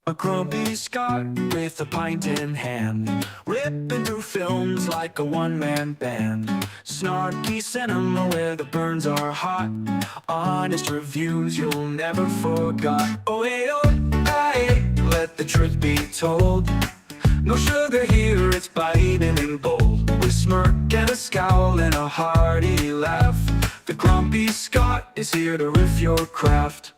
A grumpy Scot with a pint in hand, ripping through films like a one-man band. Snarky cinema where the burns are hot, honest reviews you'll never forgot. Oh hey oh, hey, let the truth be told. No sugar here, it's biting and bold. With smirk and a scowl and a hearty laugh, the grumpy Scot is here to riff your craft.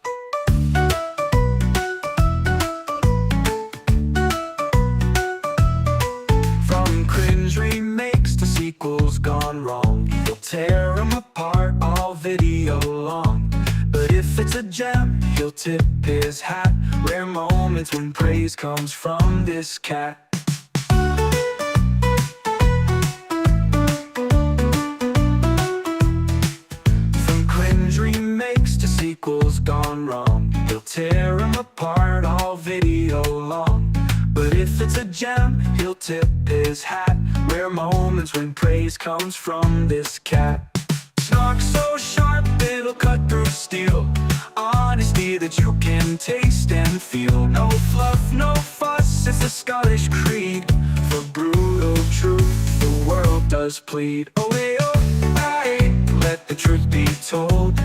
Remakes to sequels gone wrong, he'll tear them apart all video long. But if it's a gem, he'll tip his hat. Rare moments when praise comes from this cat. From cringe remakes to sequels gone wrong, he'll tear them apart all video long. But if it's a gem, he'll tip his hat. Rare moments when praise comes from this cat. Snark so sharp, it'll cut through steel. Honesty that you can taste and feel. No fluff, no fuss, it's the Scottish creed. For brutal truth, the world does plead. Oh hey oh, aye, let the truth be told.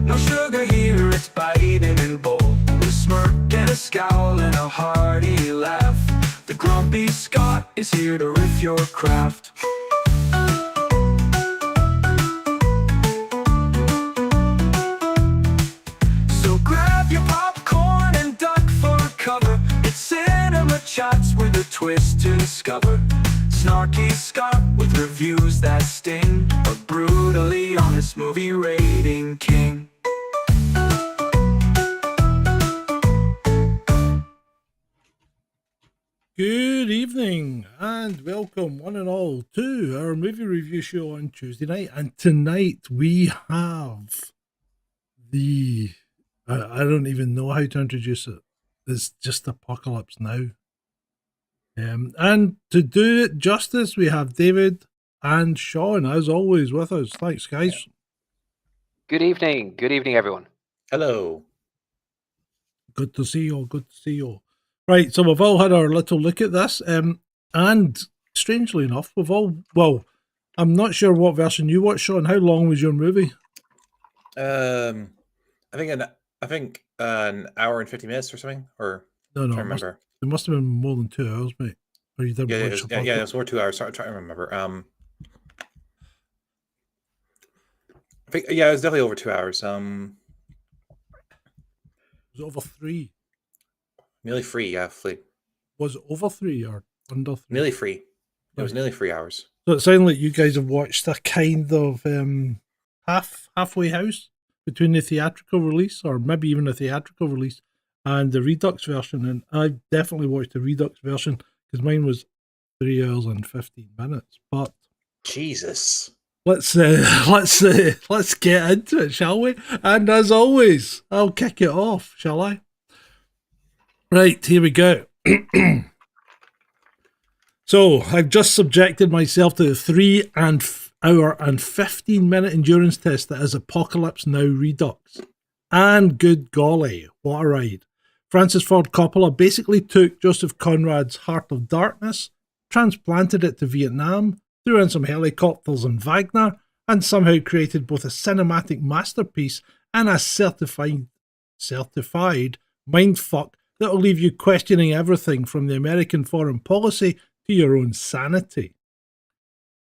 No sugar here, it's biting and bold. With a smirk and a scowl and a hearty laugh, the grumpy Scot is here to riff your craft. So grab your popcorn and duck for cover. It's cinema chats with a twist to discover. Snarky Scot with reviews that sting, a brutally honest movie rating king. Good evening and welcome one and all to our movie review show on Tuesday night. And tonight we have the, I don't even know how to introduce it. It's just Apocalypse Now. And to do it justice, we have David and Shaun, as always, with us. Thanks, guys. Good evening. Good evening, everyone. Hello. Good to see you. Good to see you. Right, so we've all had our little look at this, and strangely enough, well, I'm not sure what version you watched, Shaun. How long was your movie? I think an hour and 50 minutes or something, or No, I can't remember. It must have been more than 2 hours, mate. Or you didn't watch it was more 2 hours. Sorry, I'm trying to remember. I think it was definitely over 2 hours. It was over 3. Nearly 3, yeah, Was it over 3 or under 3? Nearly 3. It was nearly 3 hours. So it sounds like you guys have watched a kind of halfway house between the theatrical release, or maybe even a theatrical release, and the Redux version. And I definitely watched the Redux version because mine was 3 hours and 15 minutes. But Jesus, let's get into it, shall we? And as always, I'll kick it off, shall I? Right, here we go. So, I've just subjected myself to the 3 hour and 15 minute endurance test that is Apocalypse Now Redux. And good golly, what a ride. Francis Ford Coppola basically took Joseph Conrad's Heart of Darkness, transplanted it to Vietnam, threw in some helicopters and Wagner, and somehow created both a cinematic masterpiece and a certified mindfuck that'll leave you questioning everything from the American foreign policy to your own sanity.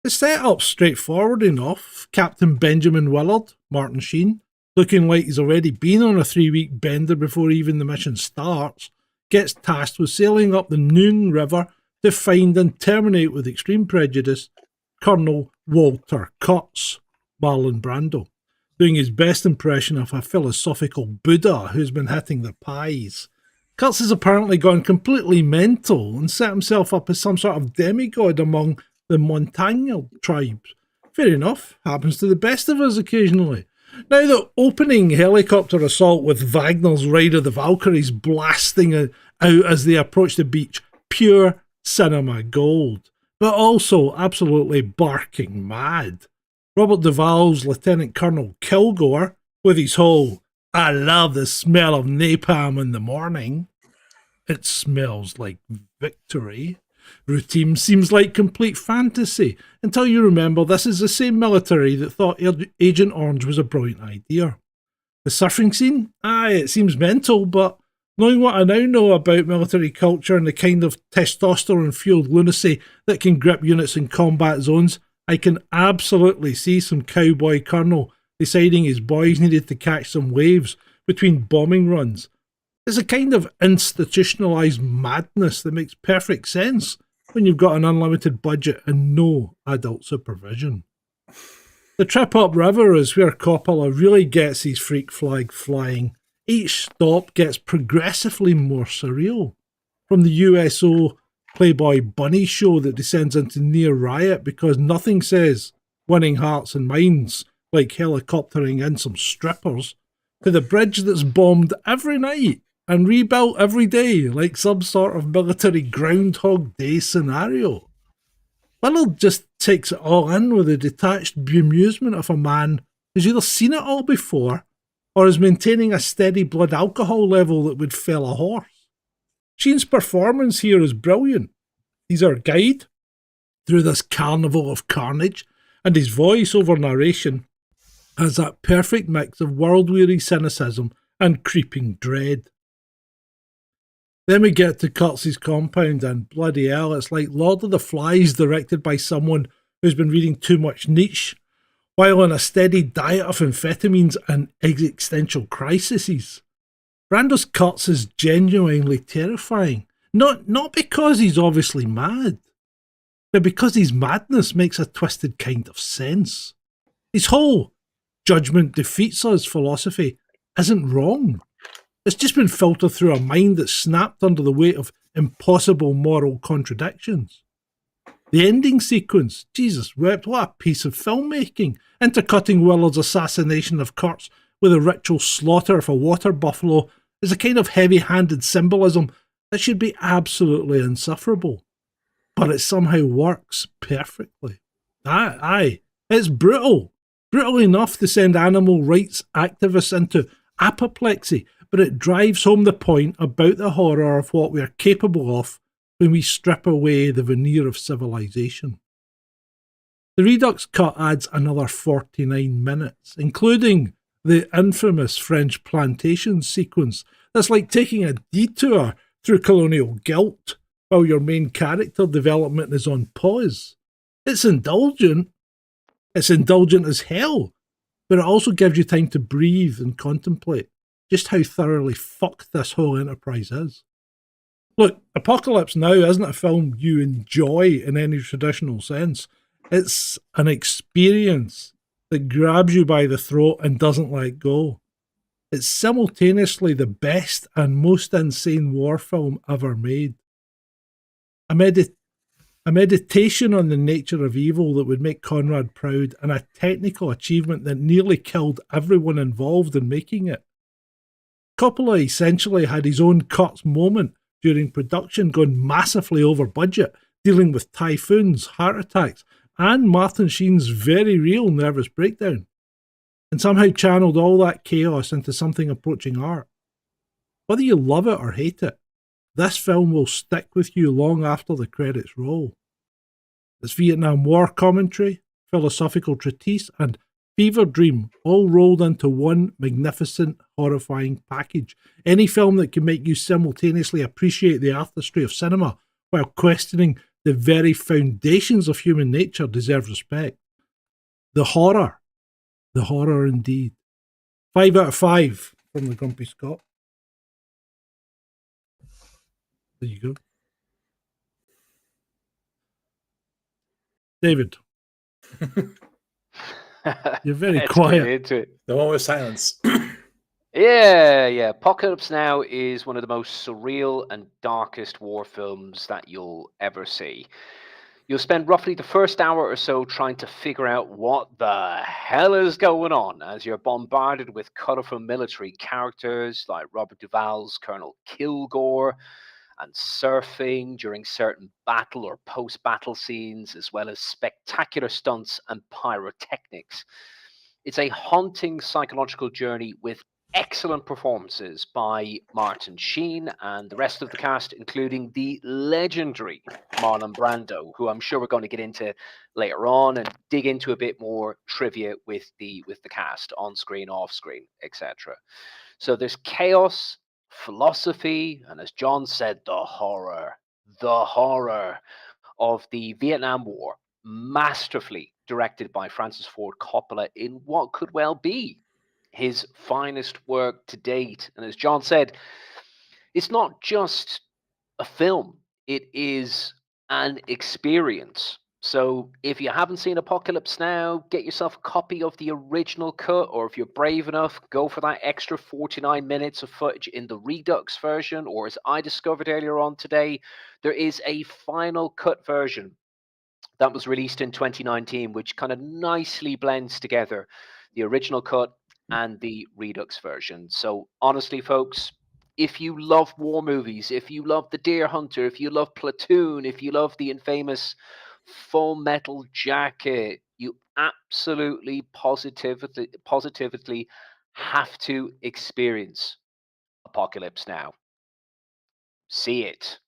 The setup's straightforward enough. Captain Benjamin Willard, Martin Sheen, looking like he's already been on a 3-week bender before even the mission starts, gets tasked with sailing up the Noon River to find and terminate with extreme prejudice Colonel Kurtz, Marlon Brando, doing his best impression of a philosophical Buddha who's been hitting the pies. Kurtz has apparently gone completely mental and set himself up as some sort of demigod among the Montagnard tribes. Fair enough, happens to the best of us occasionally. Now the opening helicopter assault with Wagner's Ride of the Valkyries blasting out as they approach the beach, pure cinema gold, but also absolutely barking mad. Robert Duvall's Lieutenant Colonel Kilgore, with his whole "I love the smell of napalm in the morning," It smells like victory. Routine seems like complete fantasy until you remember this is the same military that thought Agent Orange was a brilliant idea. The surfing scene? Aye, it seems mental, but knowing what I now know about military culture and the kind of testosterone-fueled lunacy that can grip units in combat zones, I can absolutely see some cowboy colonel deciding his boys needed to catch some waves between bombing runs. It's a kind of institutionalised madness that makes perfect sense when you've got an unlimited budget and no adult supervision. The trip upriver is where Coppola really gets his freak flag flying. Each stop gets progressively more surreal. From the USO Playboy Bunny show that descends into near riot because nothing says winning hearts and minds like helicoptering in some strippers, to the bridge that's bombed every night and rebuilt every day like some sort of military Groundhog Day scenario. Willard just takes it all in with the detached bemusement of a man who's either seen it all before or is maintaining a steady blood alcohol level that would fell a horse. Sheen's performance here is brilliant. He's our guide through this carnival of carnage, and his voice-over narration has that perfect mix of world-weary cynicism and creeping dread. Then we get to Kurtz's compound, and bloody hell, it's like Lord of the Flies directed by someone who's been reading too much Nietzsche, while on a steady diet of amphetamines and existential crises. Brando's Kurtz is genuinely terrifying, not because he's obviously mad, but because his madness makes a twisted kind of sense. His whole judgment defeats us philosophy isn't wrong. It's just been filtered through a mind that's snapped under the weight of impossible moral contradictions. The ending sequence, Jesus wept, what a piece of filmmaking, intercutting Willard's assassination of Kurtz with a ritual slaughter of a water buffalo is a kind of heavy-handed symbolism that should be absolutely insufferable. But it somehow works perfectly. Aye, it's brutal. Brutal enough to send animal rights activists into apoplexy, but it drives home the point about the horror of what we are capable of when we strip away the veneer of civilization. The Redux cut adds another 49 minutes, including the infamous French plantation sequence that's like taking a detour through colonial guilt while your main character development is on pause. It's indulgent as hell, but it also gives you time to breathe and contemplate just how thoroughly fucked this whole enterprise is. Look, Apocalypse Now isn't a film you enjoy in any traditional sense. It's an experience that grabs you by the throat and doesn't let go. It's simultaneously the best and most insane war film ever made. A meditation on the nature of evil that would make Conrad proud, and a technical achievement that nearly killed everyone involved in making it. Coppola essentially had his own Kurtz moment during production, going massively over budget, dealing with typhoons, heart attacks, and Martin Sheen's very real nervous breakdown, and somehow channeled all that chaos into something approaching art. Whether you love it or hate it, this film will stick with you long after the credits roll. It's Vietnam War commentary, philosophical treatise, and fever dream all rolled into one magnificent, horrifying package. Any film that can make you simultaneously appreciate the artistry of cinema while questioning the very foundations of human nature deserves respect. The horror indeed. 5 out of 5 from the Grumpy Scot. There you go. David. You're very Let's quiet. get into it. The one with silence. Yeah. Apocalypse Now is one of the most surreal and darkest war films that you'll ever see. You'll spend roughly the first hour or so trying to figure out what the hell is going on as you're bombarded with colorful military characters like Robert Duvall's Colonel Kilgore, and surfing during certain battle or post-battle scenes, as well as spectacular stunts and pyrotechnics. It's a haunting psychological journey with excellent performances by Martin Sheen and the rest of the cast, including the legendary Marlon Brando, who I'm sure we're going to get into later on and dig into a bit more trivia with the cast on screen, off screen, etc. So there's chaos, philosophy, and as John said, the horror of the Vietnam War, masterfully directed by Francis Ford Coppola in what could well be his finest work to date. And as John said, it's not just a film, it is an experience. So if you haven't seen Apocalypse Now, get yourself a copy of the original cut, or if you're brave enough, go for that extra 49 minutes of footage in the Redux version, or as I discovered earlier on today, there is a final cut version that was released in 2019, which kind of nicely blends together the original cut and the Redux version. So honestly, folks, if you love war movies, if you love The Deer Hunter, if you love Platoon, if you love the infamous Full Metal Jacket, you absolutely positively have to experience Apocalypse Now. See it.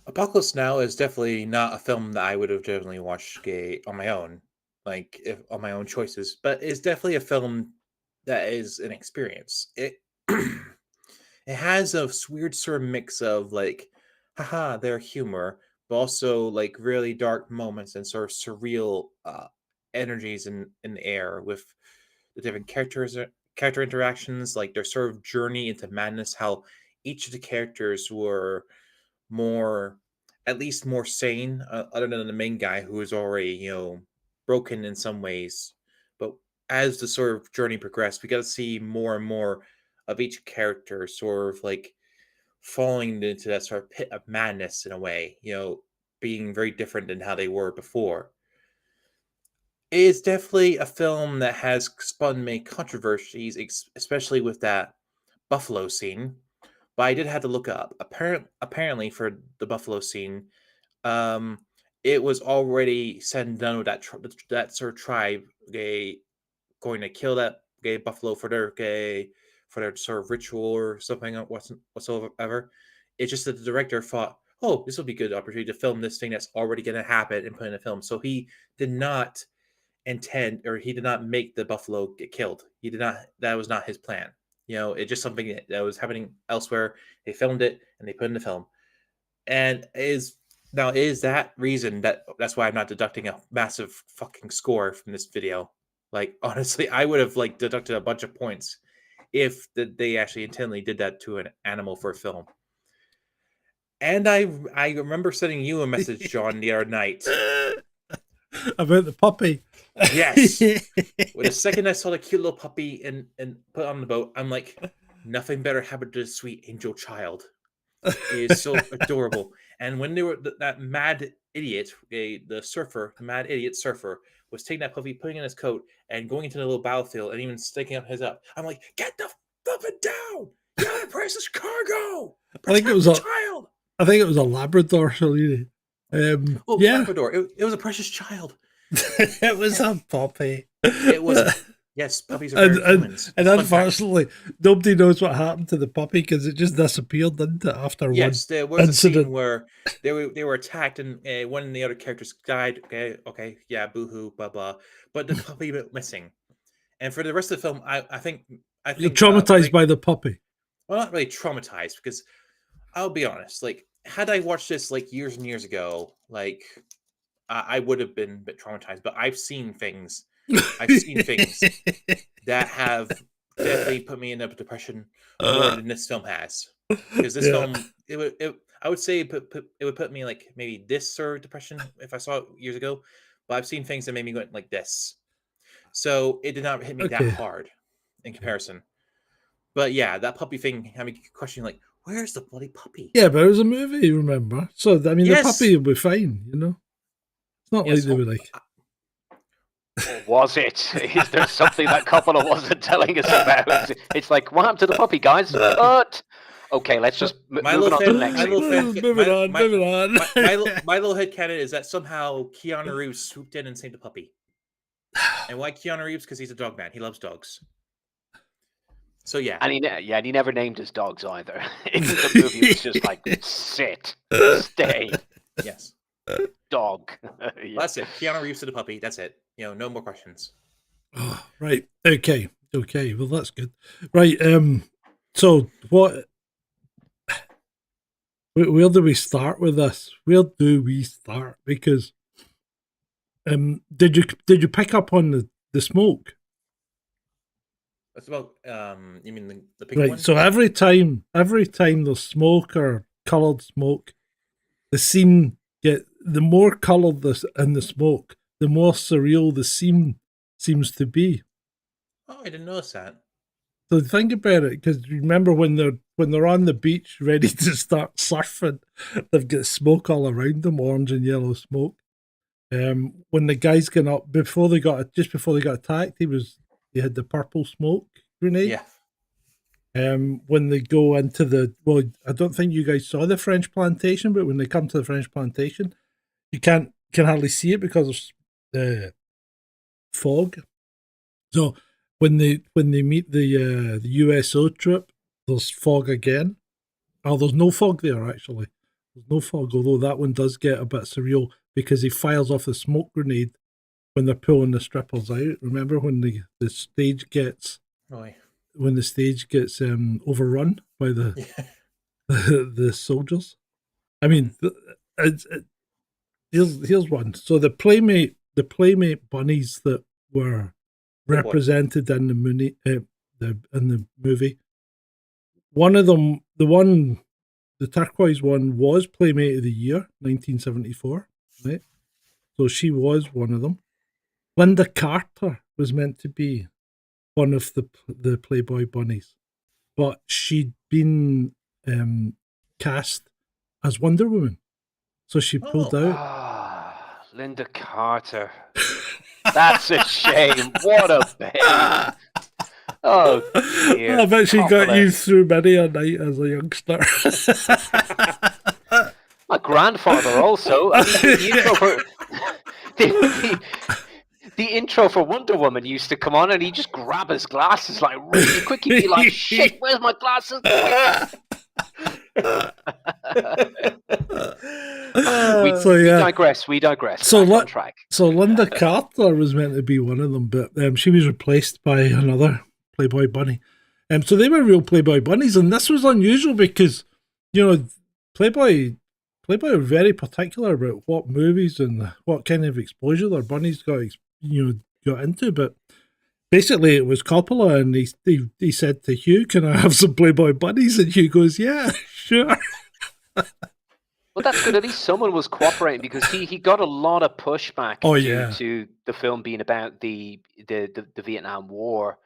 Apocalypse Now is definitely not a film that I would have generally watched on my own, like if on my own choices. But it's definitely a film that is an experience. It it has a weird sort of mix of like, haha, their humor, but also like really dark moments and sort of surreal energies in the air with the different character interactions, like their sort of journey into madness. How each of the characters were more, at least more sane, other than the main guy who is already, broken in some ways. But as the sort of journey progressed, we got to see more and more of each character sort of like falling into that sort of pit of madness in a way, being very different than how they were before. It is definitely a film that has spun many controversies, especially with that buffalo scene. But I did have to look up. Apparently, for the buffalo scene, it was already said and done with that sort of tribe going to kill that buffalo for their sort of ritual or something whatsoever. It's just that the director thought, oh, this will be a good opportunity to film this thing that's already going to happen and put in a film. So he did not intend, or he did not make the buffalo get killed. He did not. That was not his plan. It's just something that was happening elsewhere. They filmed it and they put it in the film. And is that reason that's why I'm not deducting a massive fucking score from this video. Like, honestly, I would have like deducted a bunch of points if they actually intentionally did that to an animal for a film. And I remember sending you a message, John, the other night about the puppy. Yes. When the second I saw the cute little puppy and put on the boat, I'm like, nothing better happened to the sweet angel child. It is so adorable. And when they were that mad idiot, the mad idiot surfer, was taking that puppy, putting it in his coat, and going into the little battlefield, and even sticking up his up. I'm like, get the puppet down! You have precious cargo. I think it was child. I think it was a Labrador, Shalini. Yeah, Labrador. It was a precious child. It was a puppy. It was. Yes, puppies are very humans. And unfortunately, nobody knows what happened to the puppy because it just disappeared, didn't it, after one Yes, there was incident. a scene where they were attacked and one of the other characters died. Okay, yeah, boo-hoo, blah, blah. But the puppy went missing. And for the rest of the film, I think... You're traumatized by the puppy. Well, not really traumatized, because I'll be honest, like, had I watched this, like, years and years ago, like, I would have been a bit traumatized, but I've seen things that have definitely put me in a depression more than this film has. Because this film, I would say it would put me like maybe this sort of depression if I saw it years ago. But I've seen things that made me go like this. So it did not hit me that hard in comparison. But yeah, that puppy thing had me questioning like, where's the bloody puppy? Yeah, but it was a movie, remember? So, I mean, the puppy will be fine, It's not like they were like... Or was it? Is there something that Coppola wasn't telling us about? It's like, what happened to the puppy, guys? But okay, let's just move on to the next scene. Moving on. My little headcanon is that somehow Keanu Reeves swooped in and saved the puppy. And why Keanu Reeves? Because he's a dog man. He loves dogs. So yeah. And he never named his dogs either. In the movie, it was just like, sit, stay, Yes. dog. Well, that's it. Keanu Reeves to the puppy. That's it. No more questions. Oh, right. Okay. Well, that's good. Right. So what? Where do we start with this? Where do we start? Because did you pick up on the smoke? That's about you mean the pink Right. one? So every time there's smoke or coloured smoke, the scene the more coloured in the smoke, the more surreal the scene seems to be. Oh, I didn't notice that. So think about it, because remember when they're on the beach ready to start surfing, they've got smoke all around them, orange and yellow smoke. When the guys get up before they got attacked, he had the purple smoke grenade. Yeah. When they go into I don't think you guys saw the French plantation, but when they come to the French plantation, you can hardly see it because of the fog. So when they meet the USO trip, there's fog again. Oh, there's no fog there actually. There's no fog, although that one does get a bit surreal because he fires off the smoke grenade when they're pulling the strippers out. Remember when the stage gets overrun by the soldiers? I mean, here's one. So the playmate bunnies that were represented in the movie. One of them, the turquoise one, was Playmate of the Year, 1974. Right, so she was one of them. Linda Carter was meant to be one of the Playboy bunnies, but she'd been cast as Wonder Woman, so she pulled out. Linda Carter. That's a shame. What a babe. Oh, dear. I bet she got you through many a night as a youngster. My grandfather also. I mean, the intro for Wonder Woman used to come on, and he'd just grab his glasses like really quick. He'd be like, "Shit, where's my glasses?" We digress. So on track. So Linda Carter was meant to be one of them, but she was replaced by another Playboy bunny. So they were real Playboy bunnies, and this was unusual because Playboy are very particular about what movies and what kind of exposure their bunnies got into. But basically, it was Coppola, and he said to Hugh, "Can I have some Playboy bunnies?" And Hugh goes, "Yeah, sure." Well, that's good. At least someone was cooperating because he got a lot of pushback to the film being about the Vietnam War.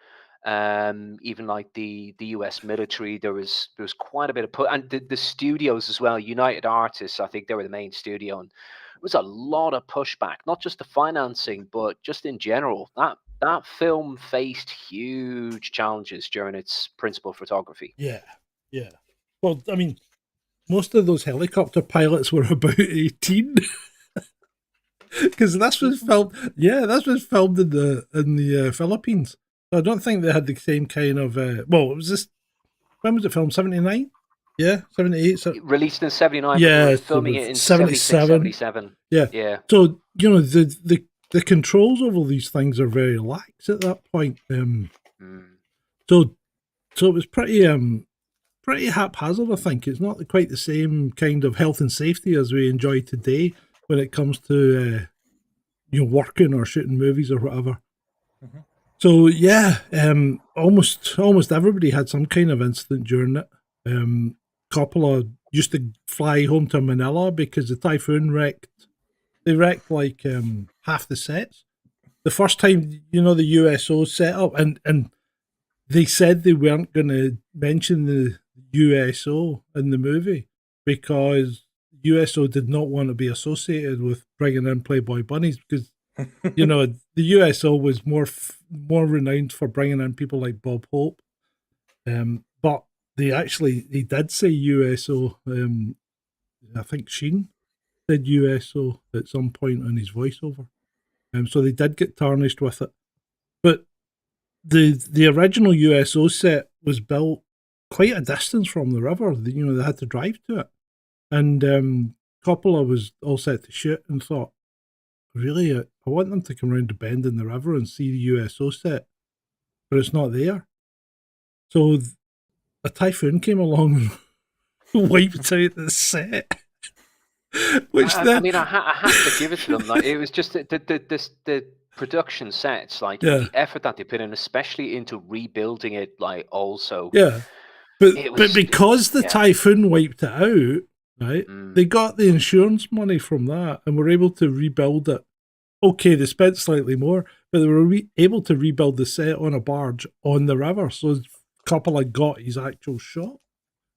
Even like the US military, there was quite a bit of and the studios as well. United Artists, I think they were the main studio, and there was a lot of pushback, not just the financing, but just in general. That film faced huge challenges during its principal photography. Yeah. Well, I mean, most of those helicopter pilots were about 18. Because this was filmed in the Philippines. I don't think they had the same kind of. It was this. When was it filmed? 79? Yeah, 78. Released in 79. Yeah, filming it in 77. 77. Yeah. So the controls over these things are very lax at that point. So it was pretty haphazard. I think it's not quite the same kind of health and safety as we enjoy today when it comes to working or shooting movies or whatever. Mm-hmm. So yeah, almost everybody had some kind of incident during it. Coppola used to fly home to Manila because the typhoon wrecked like half the sets. The first time the USO set up, and they said they weren't going to mention the USO in the movie because USO did not want to be associated with bringing in Playboy bunnies because the USO was more renowned for bringing in people like Bob Hope, but he did say USO. I think Sheen said USO at some point on his voiceover. So they did get tarnished with it. But the original USO set was built quite a distance from the river. You know, they had to drive to it. And Coppola was all set to shoot and thought, really, I want them to come around the bend in the river and see the USO set, but it's not there. So a typhoon came along and wiped out the set. Which I mean, I have to give it to them. Like, it was just the production sets, like Yeah. the effort that they put in, especially into rebuilding it. Like, also, yeah, but because the typhoon wiped it out, right? They got the insurance money from that and were able to rebuild it. Okay, they spent slightly more, but they were able to rebuild the set on a barge on the river. So Coppola got his actual shot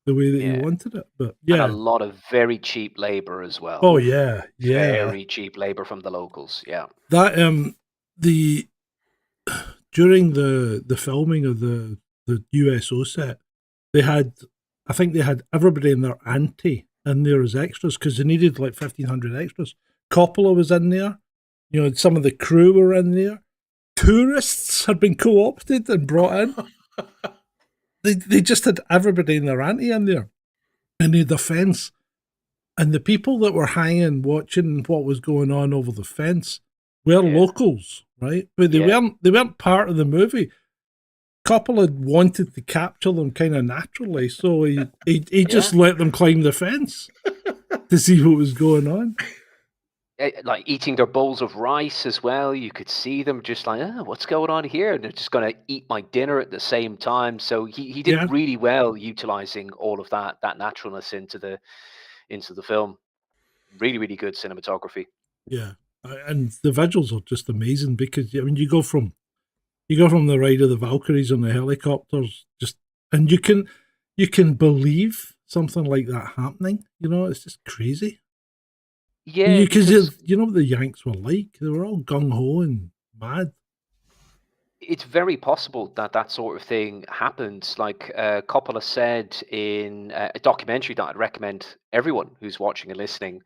the way that he wanted it. But yeah, and a lot of very cheap labor as well. Oh yeah, very cheap labor from the locals. Yeah, that the during the filming of the USO set, I think they had everybody in their ante in there as extras because they needed like 1,500 extras. Coppola was in there. You know, some of the crew were in there. Tourists had been co-opted and brought in. They just had everybody in their ante in there. And they had the fence. And the people that were hanging, watching what was going on over the fence were locals, right? But they weren't part of the movie. Coppola wanted to capture them kind of naturally, so he just let them climb the fence to see what was going on. Like eating their bowls of rice as well. You could see them just like, what's going on here? And they're just going to eat my dinner at the same time. So he did really well utilizing all of that naturalness into the film. Really, really good cinematography. Yeah, and the visuals are just amazing because, I mean, you go from the ride of the Valkyries on the helicopters, and you can believe something like that happening. You know, it's just crazy. Yeah, because you know what the Yanks were like. They were all gung ho and mad. It's very possible that sort of thing happens. Like Coppola said in a documentary that I'd recommend everyone who's watching and listening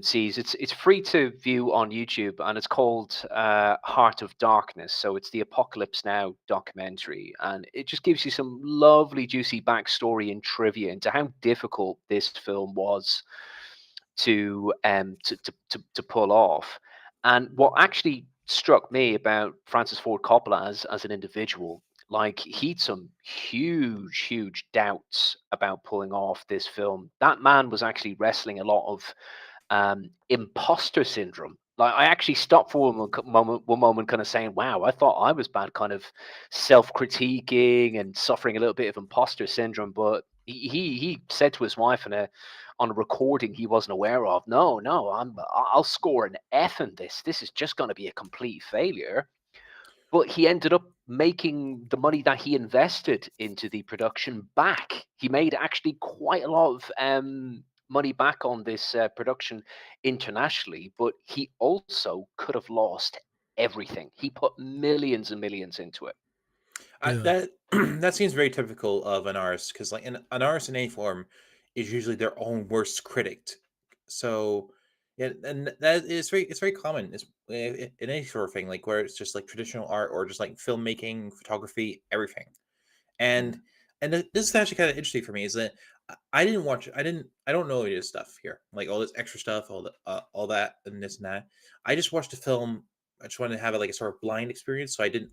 sees. It's free to view on YouTube, and it's called Heart of Darkness. So it's the Apocalypse Now documentary, and it just gives you some lovely, juicy backstory and trivia into how difficult this film was to pull off. And what actually struck me about Francis Ford Coppola as an individual, like he'd some huge doubts about pulling off this film. That man was actually wrestling a lot of imposter syndrome. Like, I actually stopped for one moment kind of saying, wow, I thought I was bad, kind of self-critiquing and suffering a little bit of imposter syndrome. But he said to his wife on a recording he wasn't aware of, no, I'll score an F in this. This is just going to be a complete failure. But he ended up making the money that he invested into the production back. He made actually quite a lot of money back on this production internationally, but he also could have lost everything. He put millions and millions into it. That that seems very typical of an artist, because like an artist in any form is usually their own worst critic. So yeah, and that is it's very common in any sort of thing, like where it's just like traditional art or just like filmmaking, photography, everything. And this is actually kind of interesting for me, is that I don't know any of this stuff here, like all this extra stuff, all that and this and that. I just watched the film. I just wanted to have like a sort of blind experience, so I didn't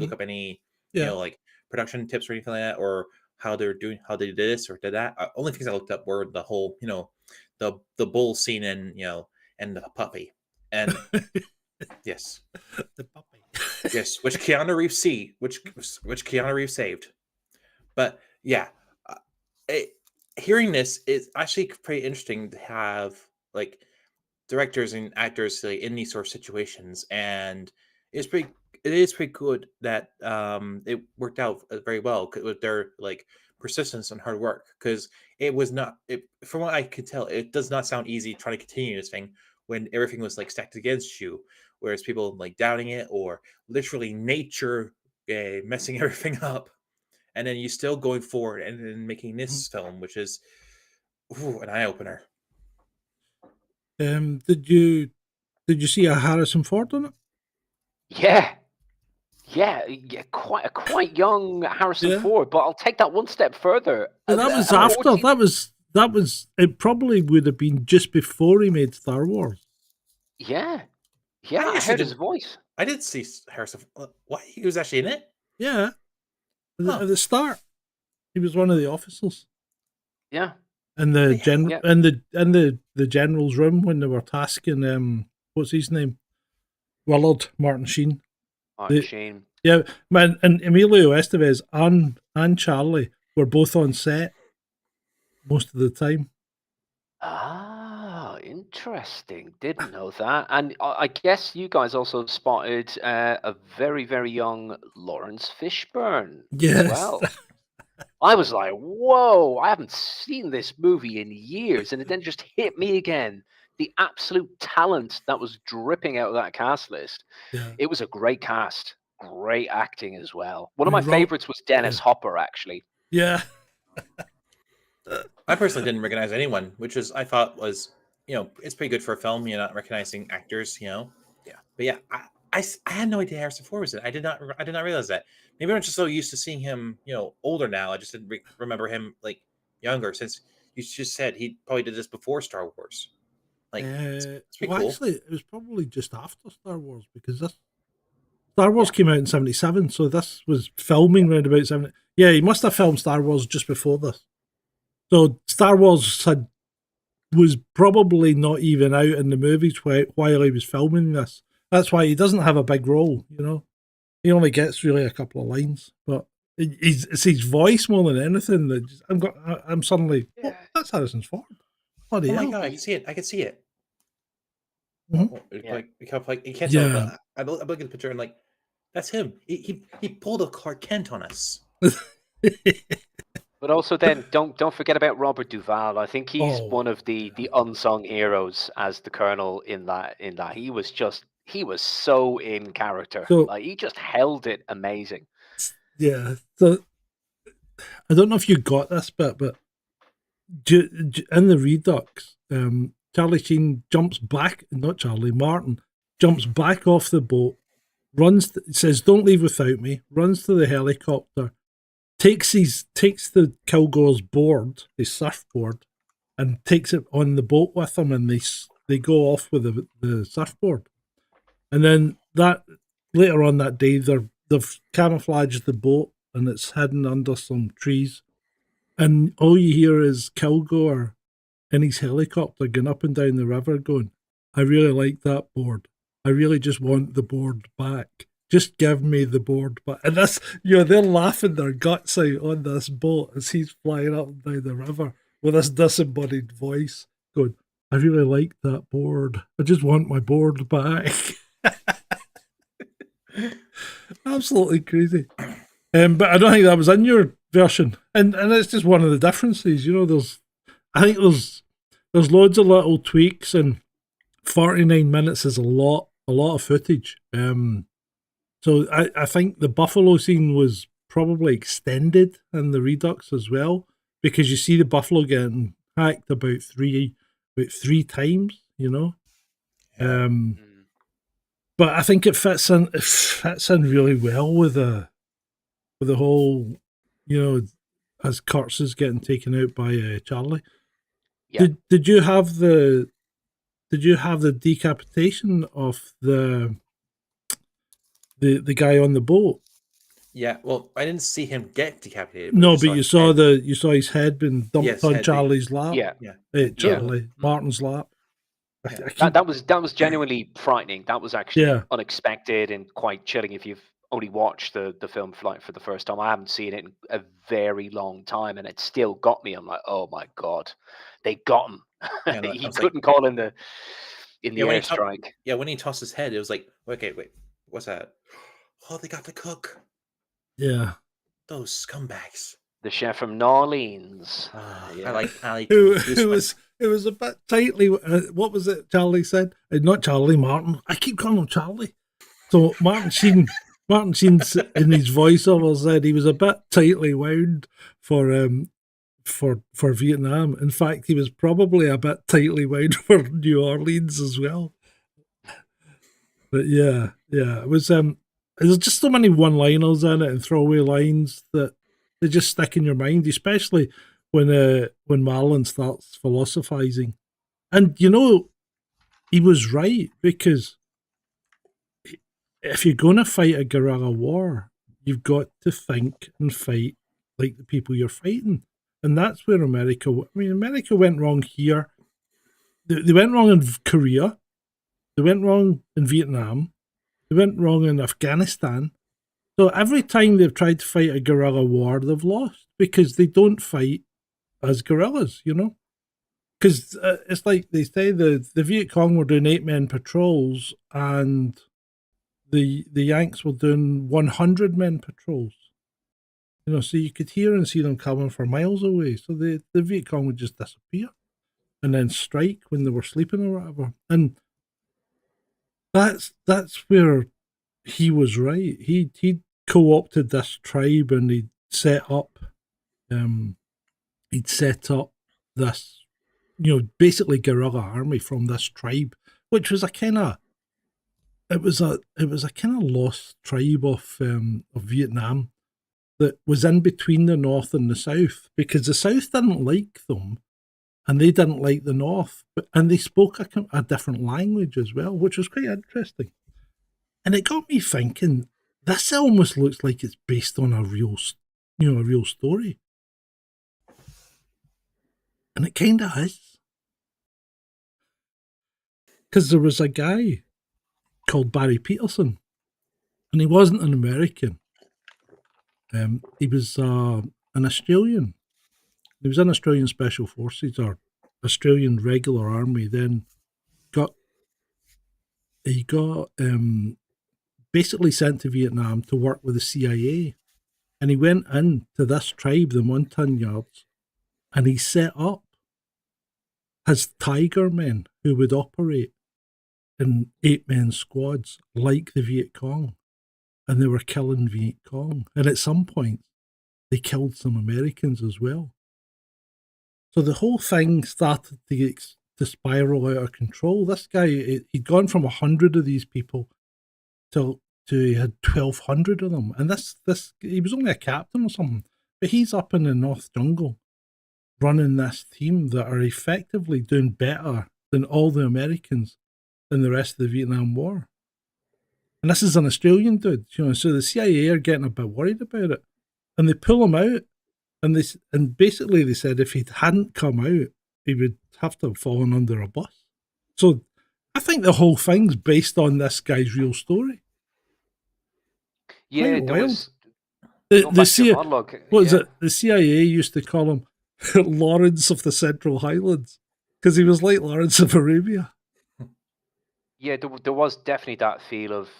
look up any like production tips or anything like that, or how they did this or did that. Only things I looked up were the whole the bull scene and and the puppy, and yes, the puppy. yes, which Keanu Reeves saved. But yeah, hearing this is actually pretty interesting to have like directors and actors like, in these sort of situations, and it is pretty good that it worked out very well with their like persistence and hard work, because it was not from what I could tell, it does not sound easy trying to continue this thing when everything was like stacked against you, whereas people like doubting it or literally nature messing everything up, and then you still going forward and then making this film, which is an eye-opener. Did you Did you see a Harrison Ford on it? Yeah. Yeah, quite young Harrison Yeah. Ford, but I'll take that one step further. But that was Have you after. seen- That was. It probably would have been just before he made Star Wars. Yeah, I I actually heard his didn't. voice. I did see Harrison. What? He was actually in it? Yeah. Huh. At the start, he was one of the officers Yeah, in the Yeah. the general's room when they were tasking what's his name, Willard Martin Sheen. The- Sheen. Yeah, man, and Emilio Estevez and Charlie were both on set most of the time. Ah, interesting. Didn't know that. And I guess you guys also spotted a very, very young Lawrence Fishburne as Yes. well. I was like, whoa, I haven't seen this movie in years. And it then just hit me again. The absolute talent that was dripping out of that cast list. Yeah. It was a great cast. Great acting as well. One of I my mean, favorites was Dennis Hopper, actually. Yeah. I personally didn't recognize anyone, which is I thought was it's pretty good for a film. You're not recognizing actors, Yeah. But yeah, I had no idea Harrison Ford was in it. I did not realize that. Maybe I'm just so used to seeing him older now. I just didn't remember him like younger. Since you just said he probably did this before Star Wars. Like it's pretty cool. Actually, it was probably just after Star Wars because this Star Wars came out in '77, so this was filming around about 70. Yeah, he must have filmed Star Wars just before this. So Star Wars was probably not even out in the movies while he was filming this. That's why he doesn't have a big role, He only gets really a couple of lines, but it's his voice more than anything that I'm suddenly, oh, that's Harrison Ford. Bloody Oh my hell. god, I can see it. I can see it. Mhm. Like you can't Yeah. tell. But I'm looking at the picture and like, that's him. He pulled a Clark Kent on us. But also then don't forget about Robert Duvall. I think he's Oh, one of the unsung heroes as the Colonel in that. He was so in character. So- Like he just held it amazing. Yeah. So I don't know if you got this bit, but in the Redux, Charlie Sheen jumps back, not Charlie, Martin jumps back off the boat, says, "Don't leave without me," runs to the helicopter, takes the Kilgore's board, his surfboard, and takes it on the boat with him, and they go off with the surfboard. And then later on that day, they've camouflaged the boat and it's hidden under some trees. And all you hear is Kilgore in his helicopter going up and down the river going, "I really like that board. I really just want the board back. Just give me the board back." And that's, they're laughing their guts out on this boat as he's flying up and down the river with this disembodied voice going, "I really like that board. I just want my board back." Absolutely crazy. But I don't think that was in your version, and it's just one of the differences. I think there's loads of little tweaks, and 49 minutes is a lot of footage. So I think the buffalo scene was probably extended in the Redux as well, because you see the buffalo getting hacked about three times. But I think it fits in really well with the whole, as Kurtz is getting taken out by Charlie. Yeah. Did you have the decapitation of the guy on the boat? Yeah, well, I didn't see him get decapitated. No, I but just saw you saw his head being dumped Yes, on head Charlie's lap. Yeah. Charlie Martin's lap. That was genuinely frightening. That was actually Yeah. unexpected and quite chilling if you've only watched the film for the first time. I haven't seen it in a very long time, and it still got me. I'm like, oh my god, they got him. Yeah, I He was couldn't call in the when he airstrike. when he tossed his head, it was like, okay, wait, what's that? Oh, they got the cook. Yeah. Those scumbags. The chef from New Orleans. I like It was a bit tightly. What was it Charlie said? Not Charlie, Martin. I keep calling him Charlie. So Martin Sheen in his voiceover said he was a bit tightly wound for Vietnam. In fact, he was probably a bit tightly wound for New Orleans as well. But yeah, it was there's just so many one-liners in it and throwaway lines that they just stick in your mind, especially when Marlon starts philosophizing. And he was right, because if you're going to fight a guerrilla war, you've got to think and fight like the people you're fighting. And that's where America went wrong here. They went wrong in Korea. They went wrong in Vietnam. They went wrong in Afghanistan. So every time they've tried to fight a guerrilla war, they've lost, because they don't fight as guerrillas, Because it's like they say the Viet Cong were doing 8-man patrols, and the Yanks were doing 100-men patrols. So you could hear and see them coming for miles away. So the Viet Cong would just disappear and then strike when they were sleeping or whatever. And that's where he was right. He co-opted this tribe, and he'd set up this basically guerrilla army from this tribe, which was a kind of lost tribe of Vietnam that was in between the North and the South, because the South didn't like them and they didn't like the North, and they spoke a different language as well, which was quite interesting. And it got me thinking, this almost looks like it's based on a real story. And it kind of is. Because there was a guy called Barry Peterson, and he wasn't an American. He was an Australian. He was in Australian Special Forces, or Australian Regular Army. Then he got basically sent to Vietnam to work with the CIA, and he went into this tribe, the Montagnards, and he set up his Tiger men who would operate in 8-man squads like the Viet Cong, and they were killing Viet Cong, and at some point they killed some Americans as well. So the whole thing started to spiral out of control. This guy, he'd gone from 100 of these people to he had 1,200 of them, and this he was only a captain or something, but he's up in the North Jungle running this team that are effectively doing better than all the Americans in the rest of the Vietnam War. And this is an Australian dude, so the CIA are getting a bit worried about it. And they pull him out, and basically they said if he hadn't come out, he would have to have fallen under a bus. So I think the whole thing's based on this guy's real story. Yeah, Quite there wild. was. The CIA, monologue, what is it? The CIA used to call him Lawrence of the Central Highlands, because he was like Lawrence of Arabia. Yeah, there was definitely that feel of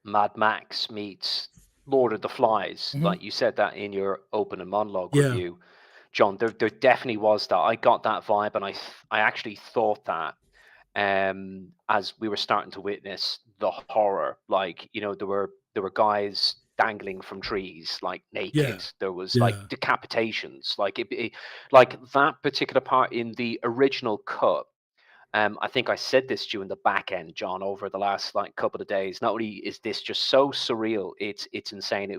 Mad Max meets Lord of the Flies. Mhm. Like you said that in your opening monologue Yeah. review, John. There definitely was that. I got that vibe, and I actually thought that as we were starting to witness the horror. Like, there were guys dangling from trees, like naked. Yeah. There was Yeah. like decapitations, like like that particular part in the original cut. I think I said this during the back end, John, over the last couple of days. Not only is this just so surreal, it's insane.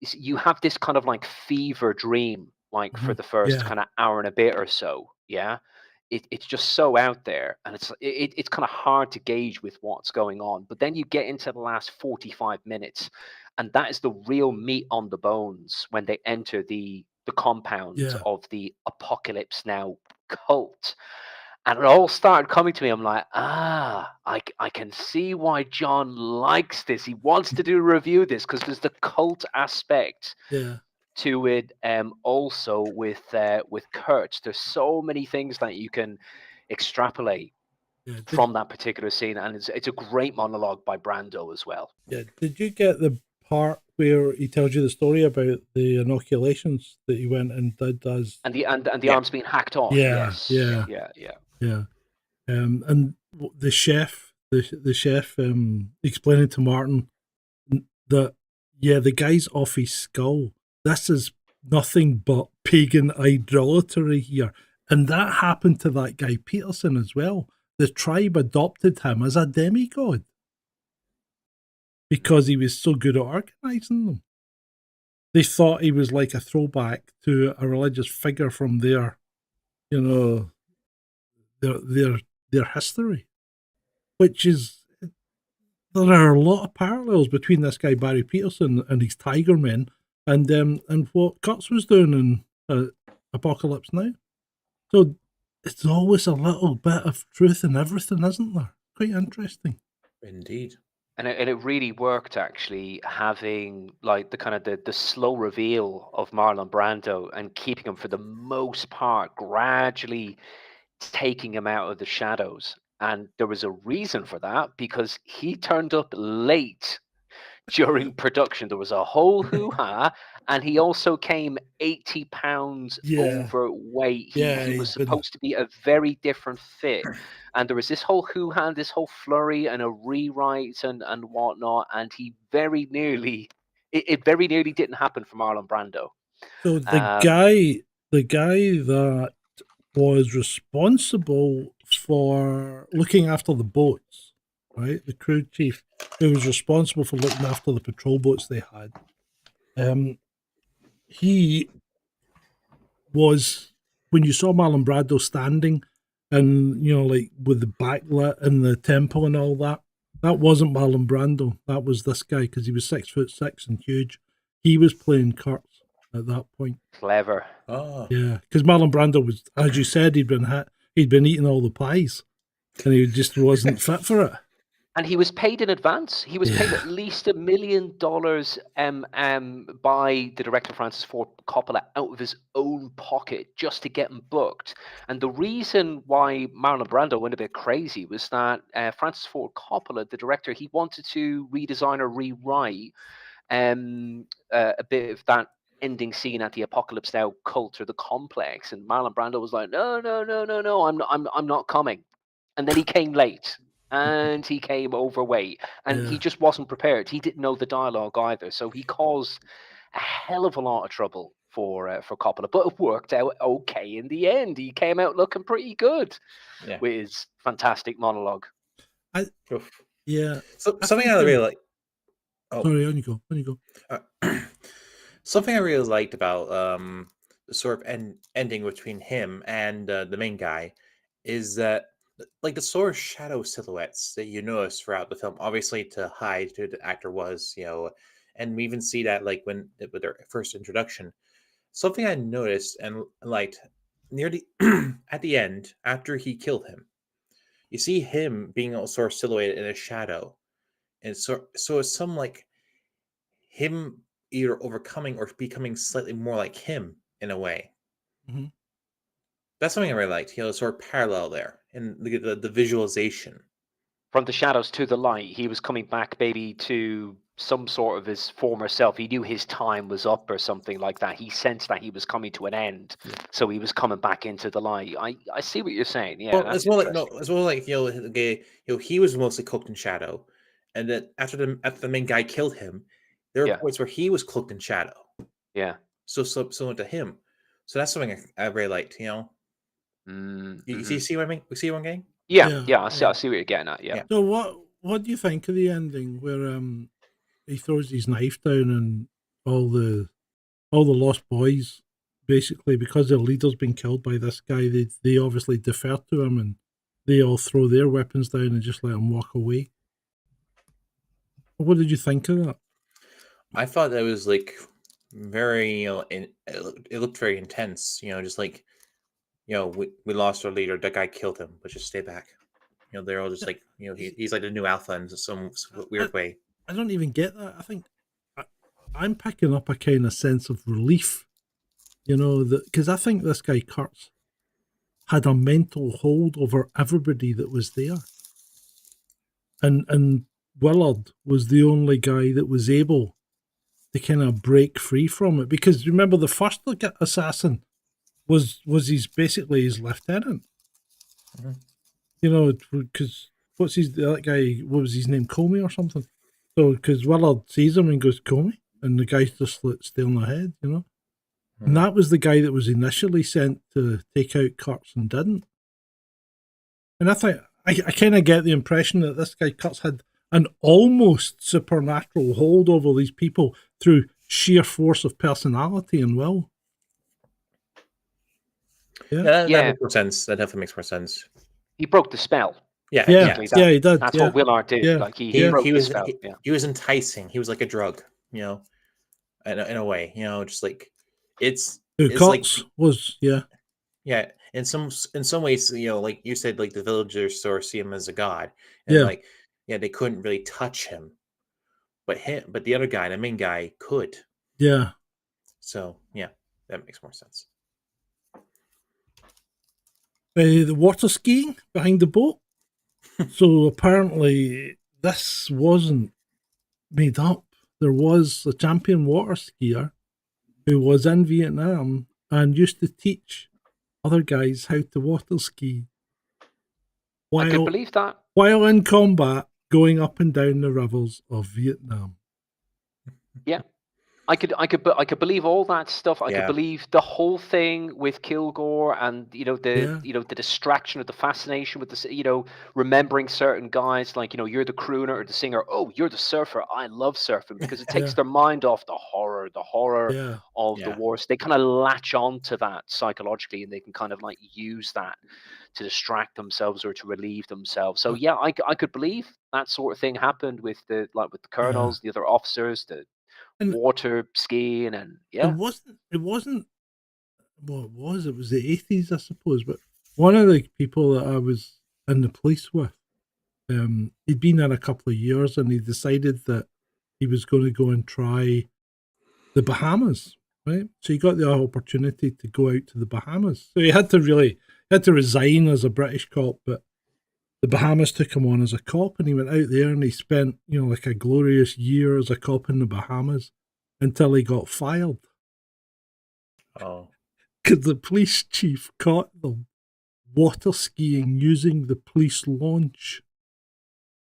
You have this kind of like fever dream, for the first Yeah. kind of hour and a bit or so. Yeah, it's just so out there, and it's kind of hard to gauge with what's going on. But then you get into the last 45 minutes, and that is the real meat on the bones when they enter the compound Yeah. of the Apocalypse Now cult. And it all started coming to me. I'm like, I can see why John likes this. He wants to do a review of this because there's the cult aspect Yeah. to it. Also with Kurtz, there's so many things that you can extrapolate Yeah. from that particular scene, and it's a great monologue by Brando as well. Yeah. Did you get the part where he tells you the story about the inoculations that he went and did as And the Yeah. arms being hacked off? Yeah, Yes. yeah. Yeah. And the chef, explaining to Martin that the guy's off his skull. This is nothing but pagan idolatry here, and that happened to that guy Peterson as well. The tribe adopted him as a demigod. because he was so good at organising them. They thought he was like a throwback to a religious figure from their, you know, their history, which is, there are a lot of parallels between this guy Barry Peterson and his Tiger Men and what Kurtz was doing in Apocalypse Now. So it's always a little bit of truth in everything, isn't there? Quite interesting. Indeed. And it really worked, actually, having like the kind of the slow reveal of Marlon Brando and keeping him for the most part gradually taking him out of the shadows. And there was a reason for that, because he turned up late during production. There was a whole hoo-ha, and he also came 80 pounds Yeah. overweight. Yeah, He was he's been- supposed to be a very different fit. And there was this whole hoo-ha, this whole flurry and a rewrite and whatnot, and he very nearly, it very nearly didn't happen for Marlon Brando. So the guy that was responsible for looking after the boats, right? The crew chief who was responsible for looking after the patrol boats they had. He was, when you saw Marlon Brando standing and, you know, like with the backlit and the temple and all that, that wasn't Marlon Brando. That was this guy, because he was 6'6" and huge. He was playing Kurtz at that point. Clever. Oh. Yeah, because Marlon Brando was, as you said, he'd been eating all the pies, and he just wasn't fit for it. And he was paid in advance. He was paid at least $1 million by the director Francis Ford Coppola out of his own pocket just to get him booked. And the reason why Marlon Brando went a bit crazy was that Francis Ford Coppola, the director, he wanted to redesign or rewrite a bit of that ending scene at the Apocalypse Now cult or the complex. And Marlon Brando was like, no, I'm not coming. And then he came late. And he came overweight, and he just wasn't prepared. He didn't know the dialogue either, so he caused a hell of a lot of trouble for Coppola. But it worked out okay in the end. He came out looking pretty good with his fantastic monologue. So something I really like. Oh, sorry, on you go. Something I really liked about the sort of ending between him and the main guy is that, like, the sort of shadow silhouettes that you notice throughout the film, obviously to hide who the actor was, you know, and we even see that like when with their first introduction. Something I noticed and liked near the at the end after he killed him, you see him being all sort of silhouetted in a shadow, and so it's some like him either overcoming or becoming slightly more like him in a way. Mm-hmm. That's something I really liked. You know, sort of parallel there in the visualization. From the shadows to the light, he was coming back maybe to some sort of his former self. He knew his time was up or something like that. He sensed that he was coming to an end, so he was coming back into the light. I see what you're saying. Yeah, well, it's more like he was mostly cloaked in shadow, and then after the main guy killed him, there were points where he was cloaked in shadow. Yeah. So similar to him. So that's something I really liked. You know. You see what I mean? We see what I'm getting? Yeah. I see what you're getting at. Yeah. So what do you think of the ending where he throws his knife down and all the lost boys, basically, because their leader's been killed by this guy, they obviously defer to him and they all throw their weapons down and just let him walk away. What did you think of that? I thought that was like very, you know, it looked very intense. You know, just like, you know, we lost our leader. That guy killed him, but just stay back. You know, they're all just like, you know, he's like the new alpha in some weird way. I don't even get that. I think I'm picking up a kind of sense of relief, you know, because I think this guy Kurtz had a mental hold over everybody that was there, and Willard was the only guy that was able to kind of break free from it. Because remember, the first assassin was basically his lieutenant. Mm-hmm. You know, because that guy? What was his name? Comey or something? So because Willard sees him and goes Comey, and the guy's just staring ahead, you know. Mm-hmm. And that was the guy that was initially sent to take out Kurtz and didn't. And I think I kind of get the impression that this guy Kurtz had an almost supernatural hold over these people through sheer force of personality and will. That makes more sense. That definitely makes more sense. He broke the spell. Yeah, Basically, he did. That's what Willard did. Yeah. Like he broke the spell. He was enticing. He was like a drug, in a way, just like it's Kurtz was, yeah. In some ways, like you said, like the villagers sort of see him as a god, and they couldn't really touch him, but the other guy, the main guy, could. Yeah. So yeah, that makes more sense. The water skiing behind the boat. So apparently this wasn't made up. There was a champion water skier who was in Vietnam and used to teach other guys how to water ski. I could believe that. While in combat, going up and down the rivers of Vietnam. Yeah. I could believe all that stuff. I could believe the whole thing with Kilgore and the distraction or the fascination with the remembering certain guys, like you're the crooner or the singer. Oh, you're the surfer. I love surfing because it takes their mind off the horror of the wars. They kind of latch on to that psychologically, and they can kind of like use that to distract themselves or to relieve themselves. So yeah, I could believe that sort of thing happened with the colonels, the other officers, the water skiing, and it wasn't well, it was the 80s, I suppose, but one of the people that I was in the police with, he'd been there a couple of years and he decided that he was going to go and try the Bahamas, right? So he got the opportunity to go out to the Bahamas. So he had to resign as a British cop, but the Bahamas took him on as a cop, and he went out there and he spent, like a glorious year as a cop in the Bahamas until he got fired. Oh. Because the police chief caught them water skiing using the police launch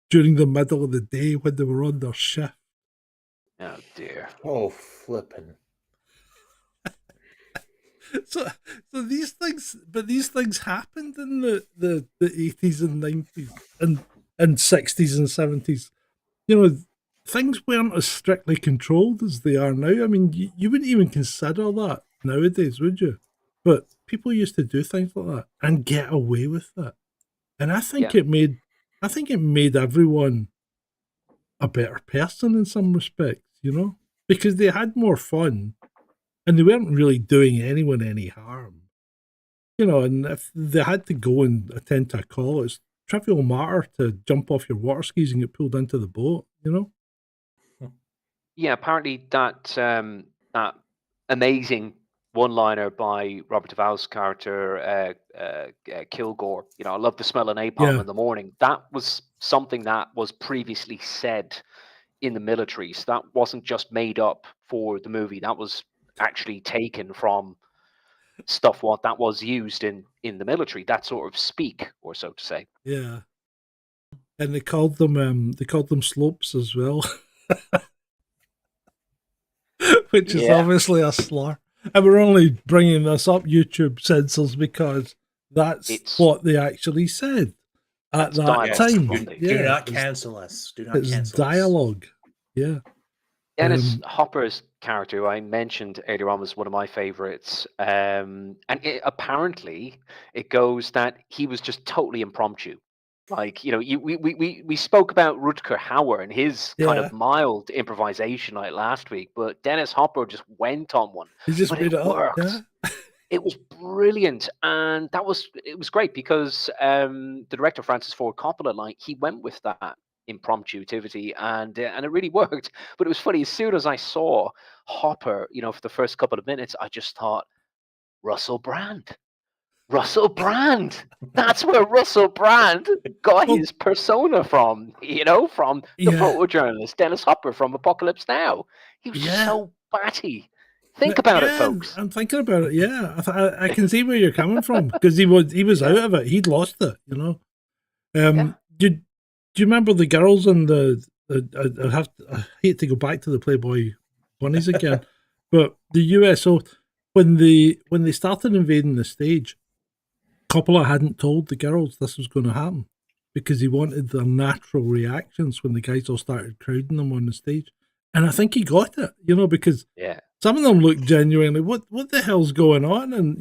during the middle of the day when they were on their shift. Oh, dear. Oh, flippin'. So these things happened in the 80s and 90s and 60s and 70s. Things weren't as strictly controlled as they are now. I mean, you wouldn't even consider that nowadays, would you? But people used to do things like that and get away with it. And I think it made everyone a better person in some respects, because they had more fun. And they weren't really doing anyone any harm. And if they had to go and attend to a call, it's trivial matter to jump off your water skis and get pulled into the boat, Yeah, apparently that amazing one-liner by Robert Duvall's character, Kilgore, I love the smell of napalm in the morning. That was something that was previously said in the military. So that wasn't just made up for the movie. That was actually taken from stuff that was used in the military, that sort of speak, or so to say. Yeah. And they called them slopes as well. Which is obviously a slur. And we're only bringing this up, YouTube censors, because that's what they actually said at that time. Do not cancel us. Do not cancel us. It's dialogue. Yeah. Dennis Hopper's character, who I mentioned earlier on, was one of my favorites. And apparently it goes that he was just totally impromptu. Like, we spoke about Rutger Hauer and his kind of mild improvisation like last week, but Dennis Hopper just went on one. He just made it worked. It was brilliant, and it was great because the director Francis Ford Coppola, he went with that impromptuity, and it really worked. But it was funny, as soon as I saw Hopper, for the first couple of minutes, I just thought, Russell Brand. That's where Russell Brand got his persona from, from the photojournalist Dennis Hopper from Apocalypse Now. He was just so batty. Think about it, folks. I'm thinking about it. Yeah, I can see where you're coming from, because he was out of it. He'd lost it. Do you remember the girls in the? I hate to go back to the Playboy bunnies again, but the USO when they started invading the stage, Coppola hadn't told the girls this was going to happen. because he wanted their natural reactions when the guys all started crowding them on the stage. And I think he got it, because some of them looked genuinely, what the hell's going on? And,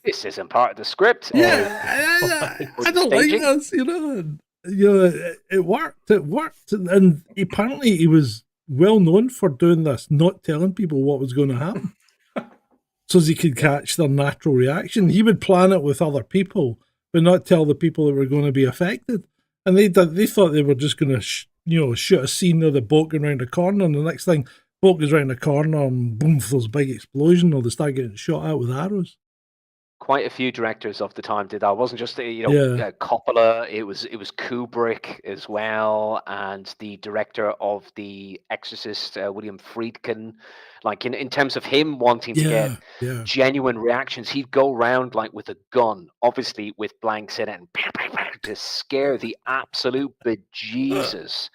this isn't part of the script. I don't like this, and, it worked. It worked. And apparently he was well known for doing this, not telling people what was going to happen. So as he could catch their natural reaction. He would plan it with other people, but not tell the people that were going to be affected. And they thought they were just going to, shoot a scene of the boat going around a corner, and the next thing, boat goes around a corner, and boom, there's a big explosion, or they start getting shot out with arrows. Quite a few directors of the time did that. It wasn't just Coppola. It was Kubrick as well, and the director of The Exorcist, William Friedkin. Like in terms of him wanting to get genuine reactions, he'd go around like with a gun, obviously with blanks in it, and to scare the absolute bejesus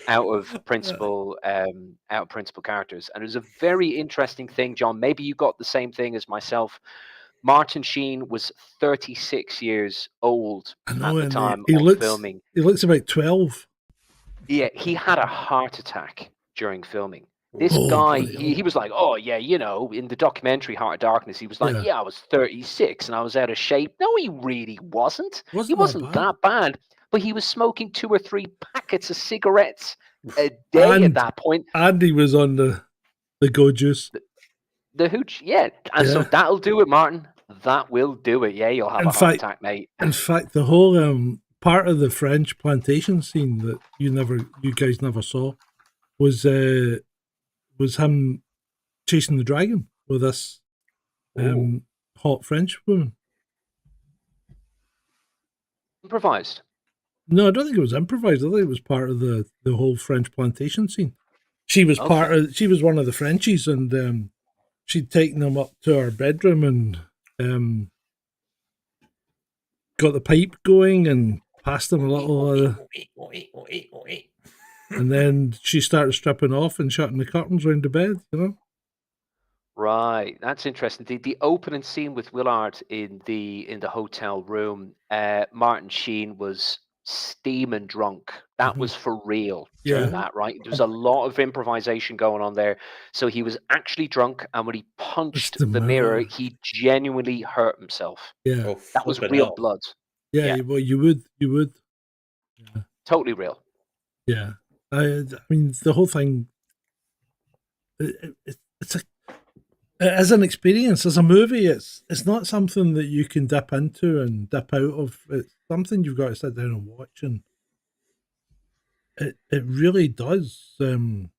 out of principal characters. And it was a very interesting thing, John. Maybe you got the same thing as myself. Martin Sheen was 36 years old at the time of filming. He looks about 12. Yeah, he had a heart attack during filming. This guy, he was like, in the documentary Heart of Darkness, he was like, I was 36 and I was out of shape. No, he really wasn't. He wasn't that bad, but he was smoking 2 or 3 packets of cigarettes a day at that point. And he was on the go juice. The hooch, so that'll do it, Martin. That will do it. Yeah, you'll have a heart attack, mate. In fact, the whole part of the French plantation scene that you guys never saw was him chasing the dragon with this hot French woman. Improvised? No, I don't think it was improvised. I think it was part of the whole French plantation scene. She was she was one of the Frenchies, and she'd taken him up to her bedroom and got the pipe going and passed him a little. And then she started stripping off and shutting the curtains around the bed, Right, that's interesting. The opening scene with Willard in the hotel room, Martin Sheen was steaming drunk. That was for real during that, right? There's a lot of improvisation going on there. So he was actually drunk, and when he punched the mirror, he genuinely hurt himself. Yeah. That was real blood. Yeah, well, you would. Yeah. Totally real. Yeah. I mean, the whole thing, as an experience, as a movie, it's not something that you can dip into and dip out of. It's something you've got to sit down and watch, and it really does. It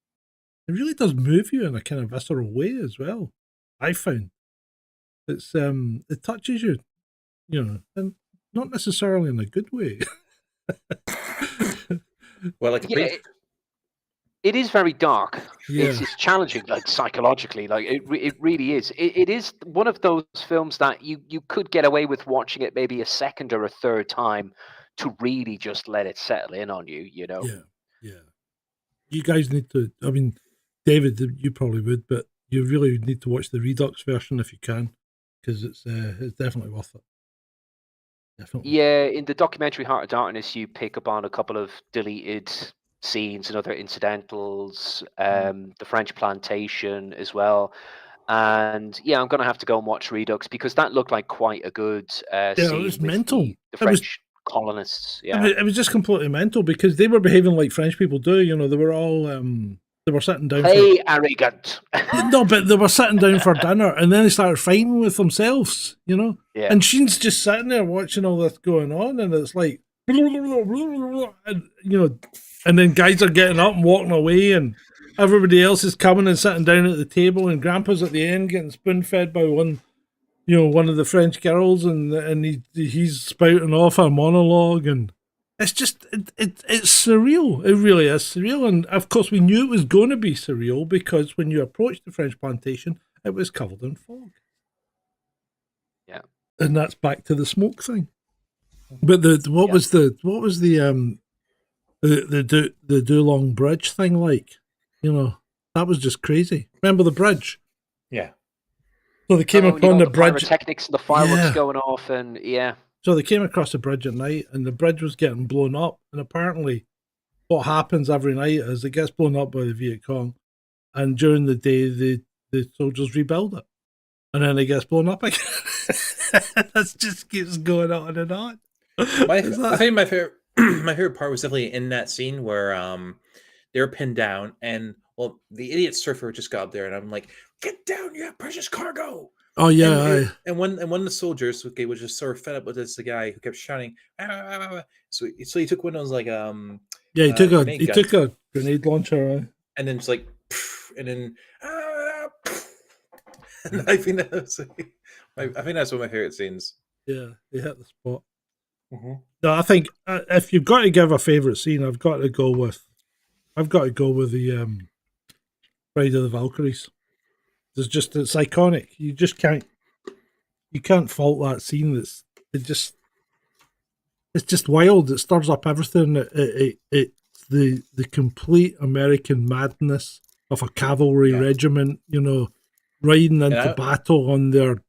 really does move you in a kind of visceral way as well. I found it touches you, and not necessarily in a good way. Well, like it is very dark. It's challenging, like psychologically. Like it really is. It is one of those films that you could get away with watching it maybe a second or a third time to really just let it settle in on you. Yeah. You guys need to. I mean, David, you probably would, but you really need to watch the Redux version if you can, because it's definitely worth it. Definitely. Yeah, in the documentary Heart of Darkness, you pick up on a couple of deleted scenes and other incidentals, the French plantation as well. And I'm going to have to go and watch Redux because that looked like quite a good scene. It was mental. The French colonists. Yeah, it was just completely mental because they were behaving like French people do. They were all they were sitting down. Arrogant. No, but they were sitting down for dinner, and then they started fighting with themselves. Yeah. And Sheen's just sitting there watching all this going on, and it's like, and, and then guys are getting up and walking away, and everybody else is coming and sitting down at the table, and Grandpa's at the end getting spoon fed by one of the French girls, and he's spouting off a monologue, and it's just it's surreal. It really is surreal, and of course we knew it was going to be surreal because when you approached the French plantation, it was covered in fog. Yeah, and that's back to the smoke thing. But what was the Dulong Bridge thing like? That was just crazy. Remember the bridge? Yeah. So they came upon the bridge. Pyrotechnics and the fireworks going off, and So they came across the bridge at night, and the bridge was getting blown up. And apparently, what happens every night is it gets blown up by the Viet Cong, and during the day, the soldiers rebuild it, and then it gets blown up again. That just keeps going on and on. I think my favorite my favorite part was definitely in that scene where they're pinned down, and well, the idiot surfer just got up there, and I'm like, "Get down, you have precious cargo!" Oh yeah, and one of the soldiers, okay, was just sort of fed up with this guy who kept shouting. "Ah, ah, ah, ah." So he took one of those like yeah. He took gun, a grenade launcher, and then it's like, and then and I think that's one of my favorite scenes. Yeah, he hit the spot. Mm-hmm. No, I think if you've got to give a favorite scene, I've got to go with the Bride of the Valkyries. It's iconic. You can't fault that scene. It's just wild. It stirs up everything. It's the complete American madness of a cavalry regiment, riding into battle on their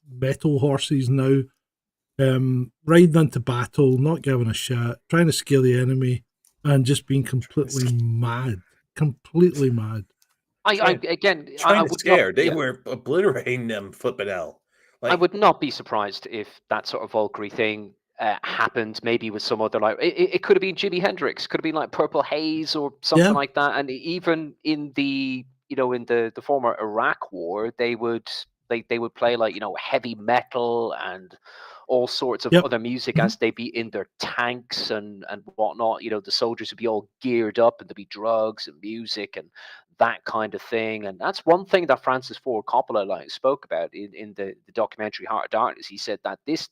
metal horses now, riding into battle, not giving a shit, trying to scare the enemy, and just being completely mad. Completely mad. I would scare. not, They were obliterating them, flipping out. I would not be surprised if that sort of Valkyrie thing happened, maybe with some other, like it could have been Jimi Hendrix, could have been like Purple Haze or something like that. And even in the in the former Iraq War, they would play like heavy metal and all sorts of other music as they be in their tanks and whatnot. The soldiers would be all geared up, and there'd be drugs and music and that kind of thing. And that's one thing that Francis Ford Coppola spoke about in the documentary Heart of Darkness. He said that this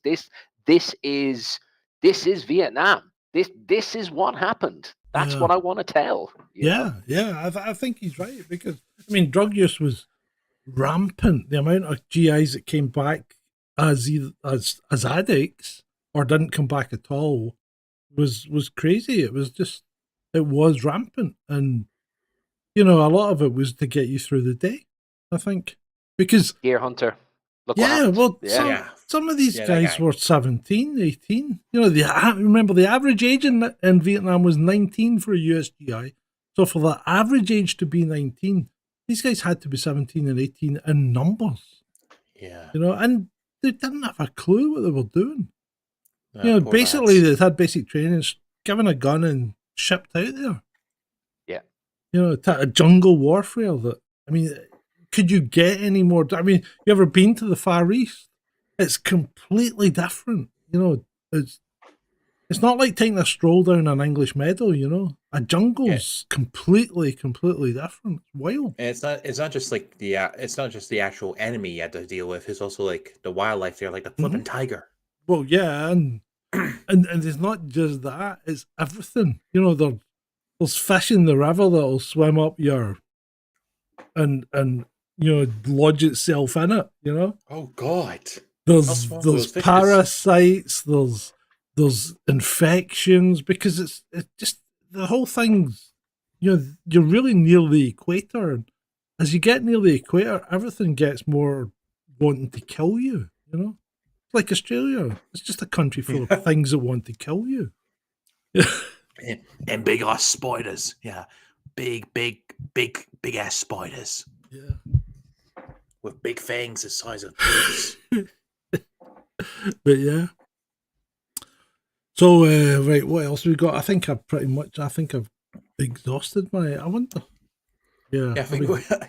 is Vietnam. This is what happened. That's what I want to tell. I think he's right, because drug use was rampant. The amount of GIs that came back as addicts or didn't come back at all was crazy. It was rampant, and a lot of it was to get you through the day, I think, because Deer Hunter. Look some of these guys were 17, 18. Remember the average age in Vietnam was 19 for a USGI. So for the average age to be 19, these guys had to be 17 and 18 in numbers. Yeah. And they didn't have a clue what they were doing. Basically they had basic training, given a gun and shipped out there. Yeah. A jungle warfare could you get any more? You ever been to the Far East? It's completely different. It's not like taking a stroll down an English meadow. A jungle's completely different. It's wild. And it's not just like it's not just the actual enemy you have to deal with. It's also like the wildlife there, like the flipping tiger. Well, yeah, and it's not just that. It's everything. There's fish in the river that'll swim up your and lodge itself in it. Oh God. There's parasites. There's infections, because it's just the whole thing's. You're really near the equator, and as you get near the equator, everything gets more wanting to kill you. Like Australia, it's just a country full of things that want to kill you. and big ass spiders, big ass spiders, with big fangs the size of pigs. But yeah. So right, what else we got? I think I've exhausted my. I wonder. Yeah, I think definitely. I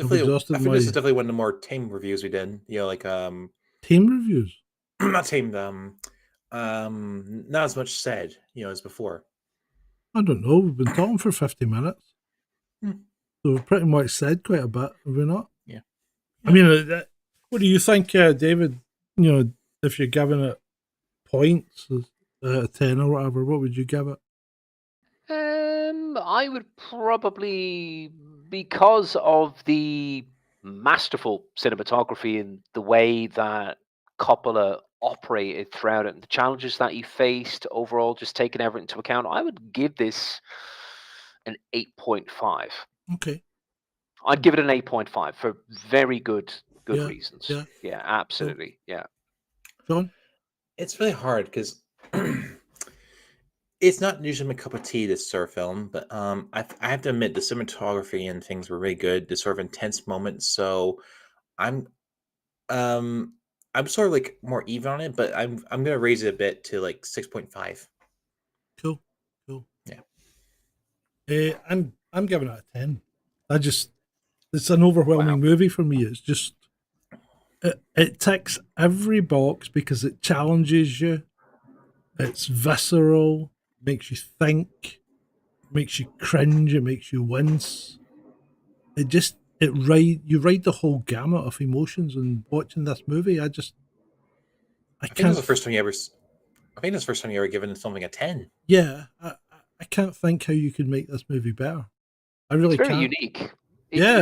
think this is definitely one of the more tame reviews we did. Tame reviews. Not tamed. Not as much said, as before. I don't know. We've been talking for 50 minutes, so we've pretty much said quite a bit, have we not? Yeah. What do you think, David? If you're giving it points, 10 or whatever, what would you give it? I would probably, because of the masterful cinematography and the way that Coppola operated throughout it and the challenges that he faced overall, just taking everything into account, I would give this an 8.5. Okay. I'd give it an 8.5 for very good reasons. Yeah, absolutely. Yeah. Shaun? It's really hard because it's not usually my cup of tea, this sort of film, but I have to admit the cinematography and things were really good. The sort of intense moments. So I'm um I'm sort of like more even on it, but I'm gonna raise it a bit to like 6.5. Cool. Cool. Yeah. I'm giving it a 10. It's an overwhelming movie for me. It's just it ticks every box because it challenges you. It's visceral, makes you think, makes you cringe, it makes you wince. You ride the whole gamut of emotions and watching this movie. I I think can't. that's the first time you ever. I think that's the first time you ever given something a 10. Yeah, I can't think how you could make this movie better. I really It's very can't. unique. Yeah,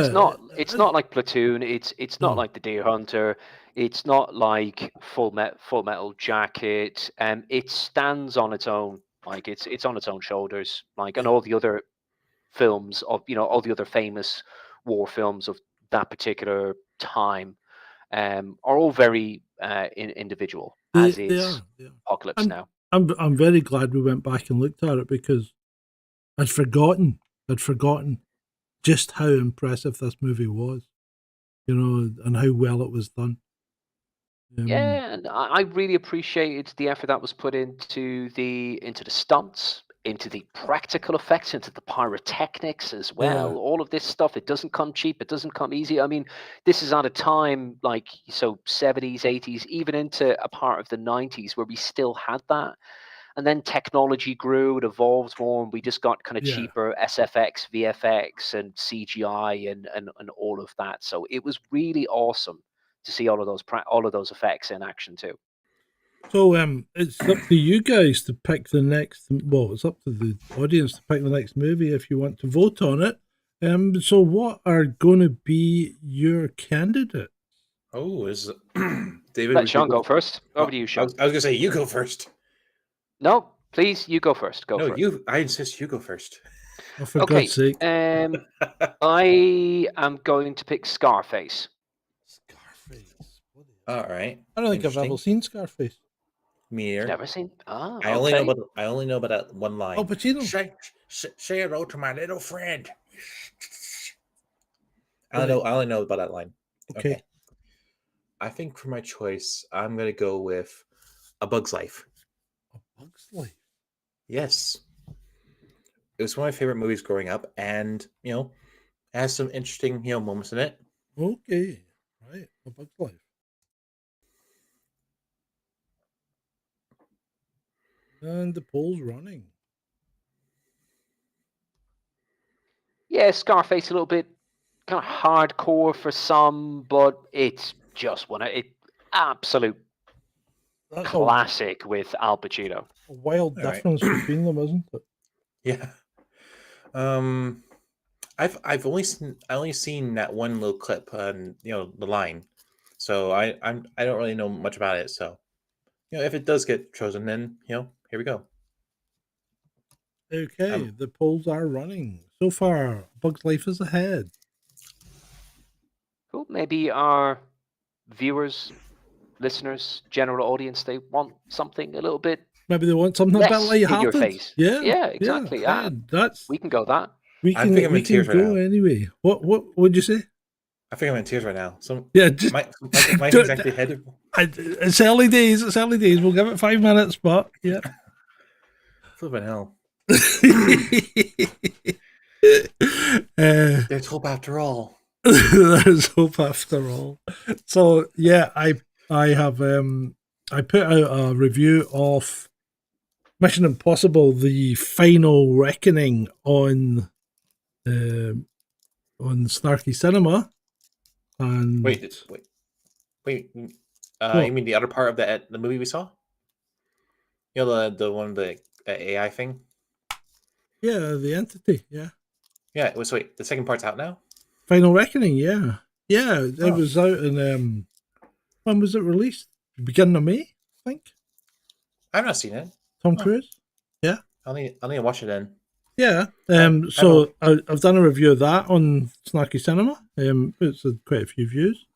It's not like Platoon. It's not No. like The Deer Hunter. It's not like Full Metal Jacket. It stands on its own. Like it's on its own shoulders. Like and Yeah. all the other films of all the other famous war films of that particular time are all very individual. As They is are. They are. Apocalypse I'm Now. I'm very glad we went back and looked at it because I'd forgotten just how impressive this movie was, and how well it was done. Yeah, and I really appreciated the effort that was put into the stunts, into the practical effects, into the pyrotechnics as Yeah, well. All of this stuff, it doesn't come cheap, it doesn't come easy. I mean, this is at a time like 70s, 80s, even into a part of the 90s where we still had that. And then technology grew, it evolved more, and we just got kind of yeah. cheaper SFX, VFX, and CGI, and all of that. So it was really awesome to see all of those effects in action too. So it's up to you guys to pick the next. Well, it's up to the audience to pick the next movie if you want to vote on it. So what are going to be your candidates? Oh, is David? Let Would you Sean go? go first. Over to you, I Sean. was gonna say you go first. No, please, you go first. Go No, for it. you. I insist you go first. Oh, for Okay. God's sake! I am going to pick Scarface. Scarface. All right. I don't think I've Interesting. ever seen Scarface. Me You've neither. never seen? Ah, I only know okay. about. I only know about that one line. Al Pacino. Say hello to my little friend. I Right. don't know. I only know about that line. Okay. I think for my choice, I'm gonna go with A Bug's Life. A Bug's Life. Yes, it was one of my favorite movies growing up, and it has some interesting moments in it. Okay. Right. A Bug's Life. And the poll's running. Yeah, Scarface a little bit kind of hardcore for some, but it's just absolute That's classic with Al Pacino. a wild All right. difference between them, isn't it? Yeah. I've only seen that one little clip on the line, so I don't really know much about it. So if it does get chosen, then here we go. Okay, the polls are running. So far, Bug's Life is ahead. Cool. Maybe our viewers, listeners, general audience, they want something a little bit Maybe they want something a bit less in your lighthearted. face. Yeah, Yeah, exactly. Yeah, that's we can go that. we I can think I'm we in can tears right go now. anyway. What would you say? I think I'm in tears right now. So Yeah, just my thing's actually headed. it's early days. It's early days. We'll give it 5 minutes, but yeah. Flipping hell. There's hope after all. There's hope after all. So yeah, I have I put out a review of Mission Impossible: The Final Reckoning on Snarky Cinema, and Wait. What? You mean the other part of the movie we saw? The one the AI thing. yeah, The Entity, yeah, Yeah. Wait. The second part's out now. Final Reckoning, yeah, it Oh. was out in when was it released? Beginning of May, I think. I've not seen it. Tom Oh. Cruise, yeah. I'll need to watch it then. Yeah. I So I've done a review of that on Snarky Cinema. It's had quite a few views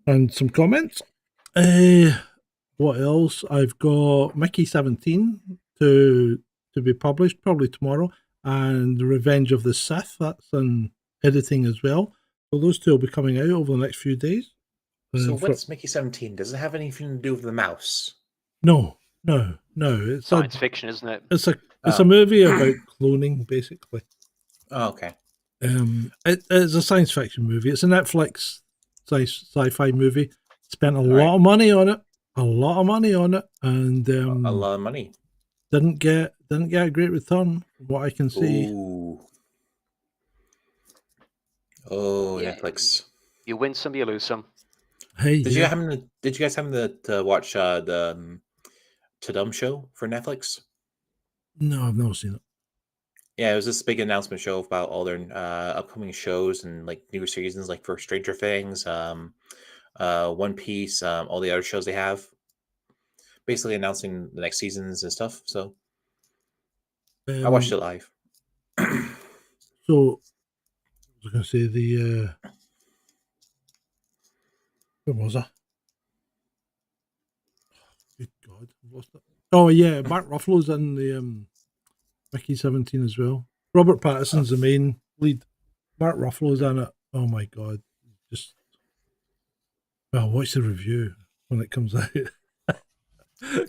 and some comments. What else? I've got Mickey 17 to be published probably tomorrow, and Revenge of the Sith. That's in editing as well. So those two will be coming out over the next few days. So For- what's Mickey 17? Does it have anything to do with the mouse? no. It's Science fiction, isn't it? It's a Oh. movie about cloning, basically. Oh, okay. It's a science fiction movie. It's a Netflix sci-fi movie. Spent a All lot right. of money on it, and A lot of money. didn't get a great return from what I can see. Ooh. Oh, Yeah. Netflix. You win some, you lose some. Hey, Did yeah. you guys happen to watch the Tudum show for Netflix? No, I've never seen it. Yeah, it was this big announcement show about all their upcoming shows and like new seasons, like for Stranger Things, One Piece, all the other shows they have. Basically announcing the next seasons and stuff. So I watched it live. So I was going to say where was I? Good God, I've lost it. Oh yeah, Mark Ruffalo's in the Mickey 17 as well. Robert Pattinson's the main lead. Mark Ruffalo's in it. Oh my God, just watch the review when it comes out.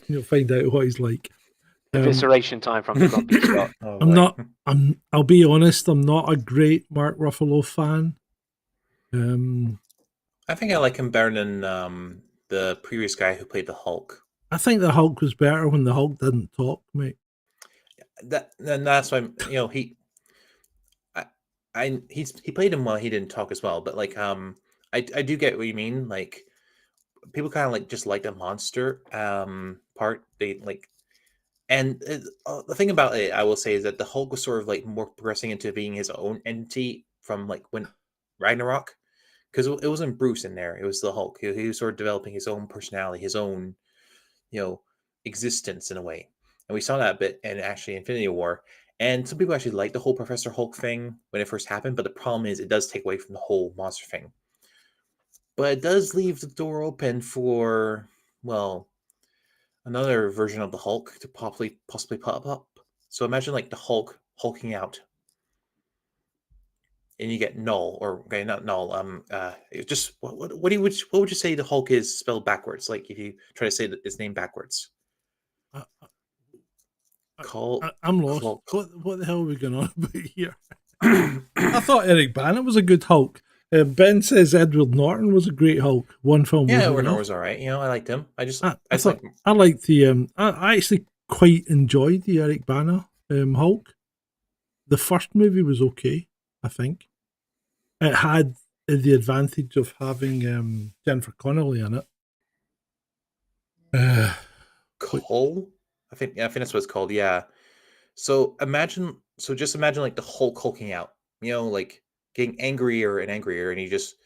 You'll find out what he's like. Evisceration time from the Grumpy Scott. Oh, I'm boy. not. I'll be honest. I'm not a great Mark Ruffalo fan. I think I like him better than the previous guy who played the Hulk. I think the Hulk was better when the Hulk didn't talk, mate. That's why he played him well. He didn't talk as well, but like I do get what you mean. Like people kind of like just like the monster part. They like, and the thing about it, I will say, is that the Hulk was sort of like more progressing into being his own entity from like when Ragnarok, because it wasn't Bruce in there. It was the Hulk. He was sort of developing his own personality, his own existence in a way. And we saw that a bit in actually Infinity War. And some people actually like the whole Professor Hulk thing when it first happened, but the problem is it does take away from the whole monster thing. But it does leave the door open for, well, another version of the Hulk to possibly pop up. So imagine like the Hulk hulking out. And you get Null, or okay, not Null. Just what would you say the Hulk is spelled backwards? Like if you try to say his name backwards. I'm lost. What the hell are we going on about here? I thought Eric Bana was a good Hulk. Ben says Edward Norton was a great Hulk. One film. Yeah, Edward Norton was all right. I liked him. I liked the. I actually quite enjoyed the Eric Bana Hulk. The first movie was okay. I think it had the advantage of having Jennifer Connelly in it. Cole? I think that's what it's called. Yeah. So just imagine like the Hulk hulking out. Like getting angrier and angrier, and he just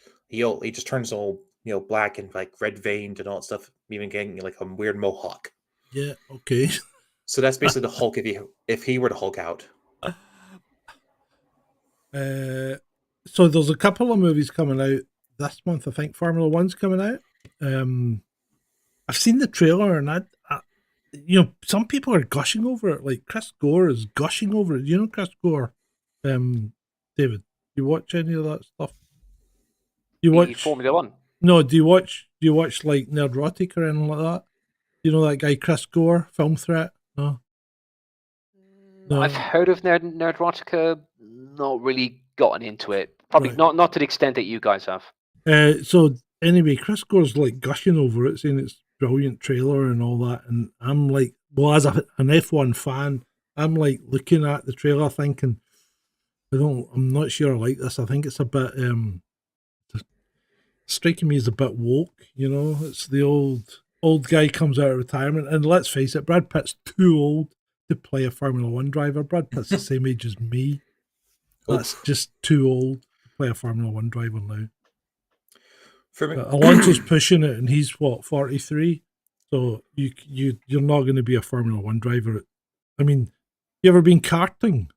turns all black and like red veined and all that stuff. Even getting like a weird mohawk. Yeah. Okay. So that's basically the Hulk if he were to Hulk out. So there's a couple of movies coming out this month. I think Formula One's coming out. I've seen the trailer, and I some people are gushing over it. Like Chris Gore is gushing over it. You know Chris Gore, David. You watch any of that stuff? You watch Formula One? No. Do you watch like Nerdrotic or anything like that? You know that guy Chris Gore, Film Threat? No. I've heard of Nerdrotica, not really gotten into it. Probably Right. not to the extent that you guys have. So anyway, Chris Gore's like gushing over it, saying it's brilliant trailer and all that, and I'm like, well, as an F1 fan, I'm like looking at the trailer thinking, I'm not sure I like this. I think it's a bit striking me as a bit woke, it's the old guy comes out of retirement, and let's face it, Brad Pitt's too old to play a Formula One driver. Brad Pitt's the same age as me. That's just too old to play a Formula One driver now. For me, Alonso's pushing it, and he's 43. So you're not going to be a Formula One driver. I mean, you ever been karting?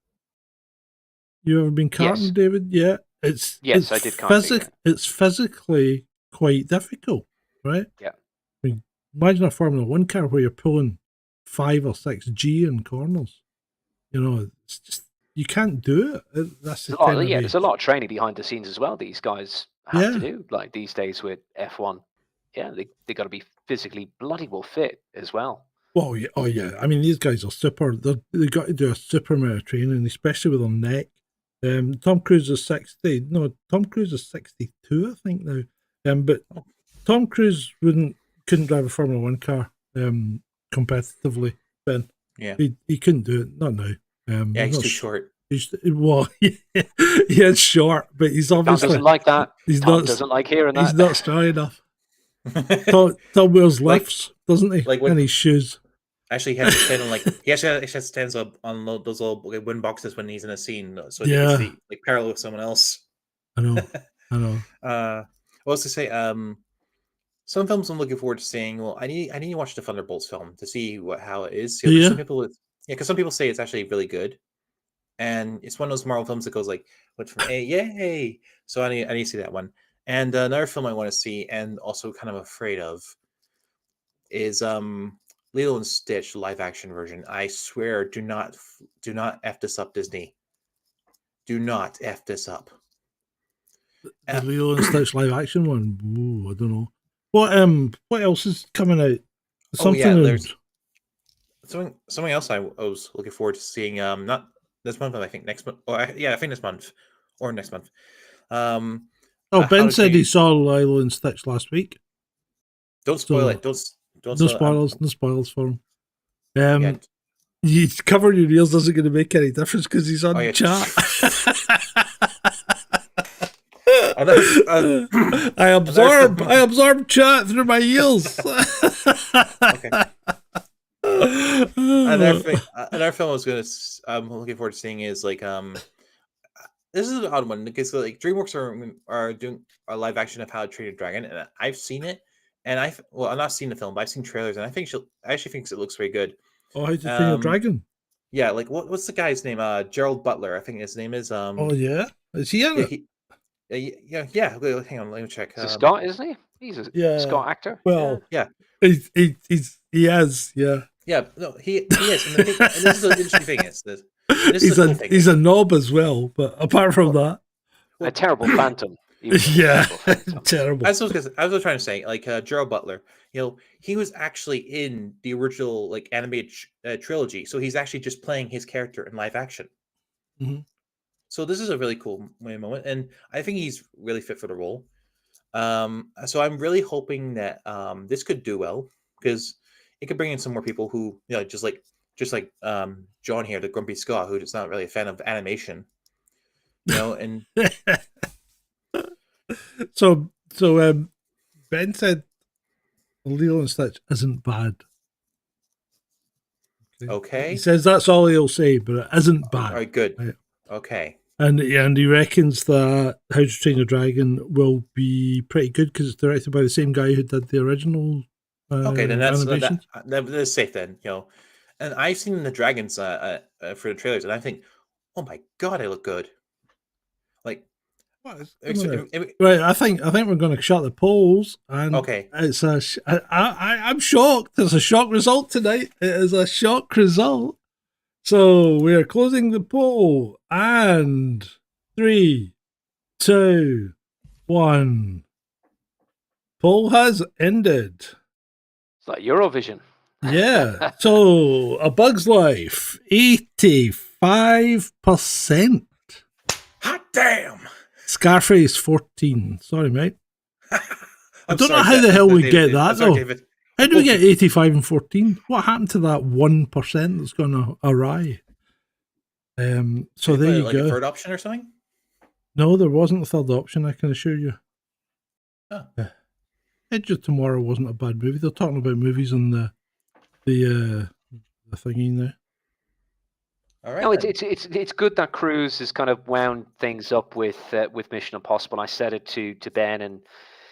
Yes. David? Yeah. I did karting. It's physically quite difficult, right? Yeah. I mean, imagine a Formula One car where you're pulling 5 or 6 G in corners. You know, it's just you can't do it. That's the kind of There's a lot of training behind the scenes as well. These guys have to do like these days with F1. Yeah, they got to be physically bloody well fit as well. Well, yeah, oh yeah. I mean, these guys are super. They got to do a super amount of training, especially with their neck. Tom Cruise is 60. No, Tom Cruise is 62, I think now. But Tom Cruise couldn't drive a Formula One car competitively. Ben, Yeah, he couldn't do it. Not now. yeah, he's too short. Well, he is short, but he's obviously Tom doesn't like that. Tom doesn't like hearing that. He's not strong enough. Tom wears lifts, doesn't he? Like when, and his shoes. Actually, he has to stand on he has to stand up on those little wind boxes when he's in a scene, so he can see like parallel with someone else. I know. What was to say? Some films I'm looking forward to seeing. Well, I need to watch the Thunderbolts film to see how it is. Some people, because some people say it's actually really good, and it's one of those Marvel films that goes like, "Went from A, yay!" So I need to see that one. And another film I want to see, and also kind of afraid of, is Lilo and Stitch live action version. I swear, do not F this up, Disney. Do not F this up. The Lilo and Stitch live action one. Ooh, I don't know. What else is coming out? There's something else I was looking forward to seeing. Not this month, but I think next month. I think this month or next month. Ben said he saw Lilo and Stitch last week. Don't spoil it. Don't no spoilers. No spoilers for him. You covering your ears doesn't going to make any difference because he's on chat. I absorb chat through my ears. Okay. Another film I'm looking forward to seeing is like this is an odd one because like DreamWorks are doing a live action of How to Train Your Dragon, and I've seen it, and I've not seen the film, but I've seen trailers, and I actually thinks it looks very good. Oh, How to Train Your Dragon? Yeah, like what's the guy's name? Gerald Butler, I think his name is. Oh yeah, is he in it? Yeah. Hang on, let me check. He's a Scott, isn't he? He's a Scott actor. Well, yeah. He is. Yeah. Yeah, no, he is. And this is the interesting thing is he's a knob as well, but apart from that, a terrible phantom. Terrible. I was trying to say, like Gerald Butler, he was actually in the original like animated trilogy, so he's actually just playing his character in live action. Mm-hmm. So this is a really cool moment, and I think he's really fit for the role. So I'm really hoping that this could do well because it could bring in some more people who, just like John here, the Grumpy Scott, who is not really a fan of animation, and so Ben said Lilo and Stitch isn't bad. Okay. He says that's all he'll say, but it isn't bad. All right, good. Right. Okay. And he reckons that How to Train Your Dragon will be pretty good because it's directed by the same guy who did the original. Okay, then that's safe then, And I've seen the dragons for the trailers, and I think, oh my god, they look good. Like, right? I think we're going to shut the polls, and okay, it's I'm shocked. It's a shock result tonight. It is a shock result. So we are closing the poll, and 3, 2, 1. Poll has ended. It's like Eurovision. Yeah. So A Bug's Life, 85%. Hot damn. Scarface, 14. Sorry, mate. I don't know how the hell we get that though. David. How do we get 85 and 14? What happened to that 1% that's gone awry? So there you go. A third option or something? No, there wasn't a third option, I can assure you. Oh. Edge of Tomorrow wasn't a bad movie. They're talking about movies on the thingy there. All right. No, it's good that Cruise has kind of wound things up with Mission Impossible. I said it to Ben and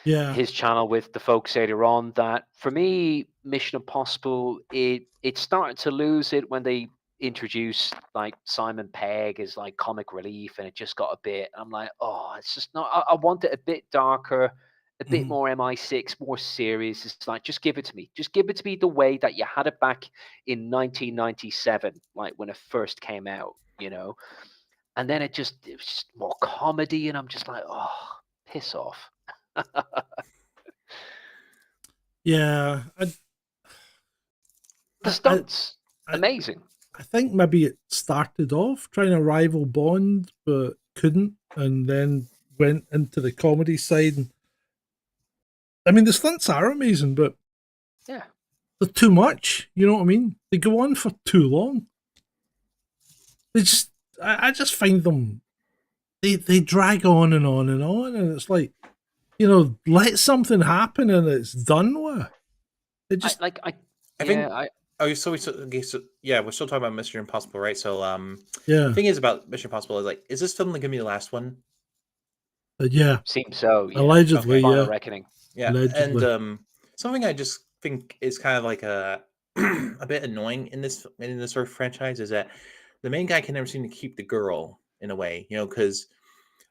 his channel with the folks earlier on that for me, Mission Impossible it started to lose it when they introduced like Simon Pegg as like comic relief, and it just got a bit. I'm like, oh, it's just not. I want it a bit darker, a bit more MI6, more serious. It's like, just give it to me. Just give it to me the way that you had it back in 1997, like when it first came out, And then it was just more comedy, and I'm just like, oh, piss off. Yeah. The stunts, amazing. I think maybe it started off trying to rival Bond, but couldn't, and then went into the comedy side. And I mean, the stunts are amazing, but yeah, they're too much. You know what I mean? They go on for too long. I just find them. They drag on and on and on, and it's like, let something happen and it's done with. It just I think. We're still talking about Mission Impossible, right? So, yeah. The thing is about Mission Impossible is like, is this film gonna be the last one? Yeah, seems so. Yeah. Allegedly, Final yeah. reckoning. Yeah, Allegedly. and something I just think is kind of like a bit annoying in this sort of franchise is that the main guy can never seem to keep the girl in a way, because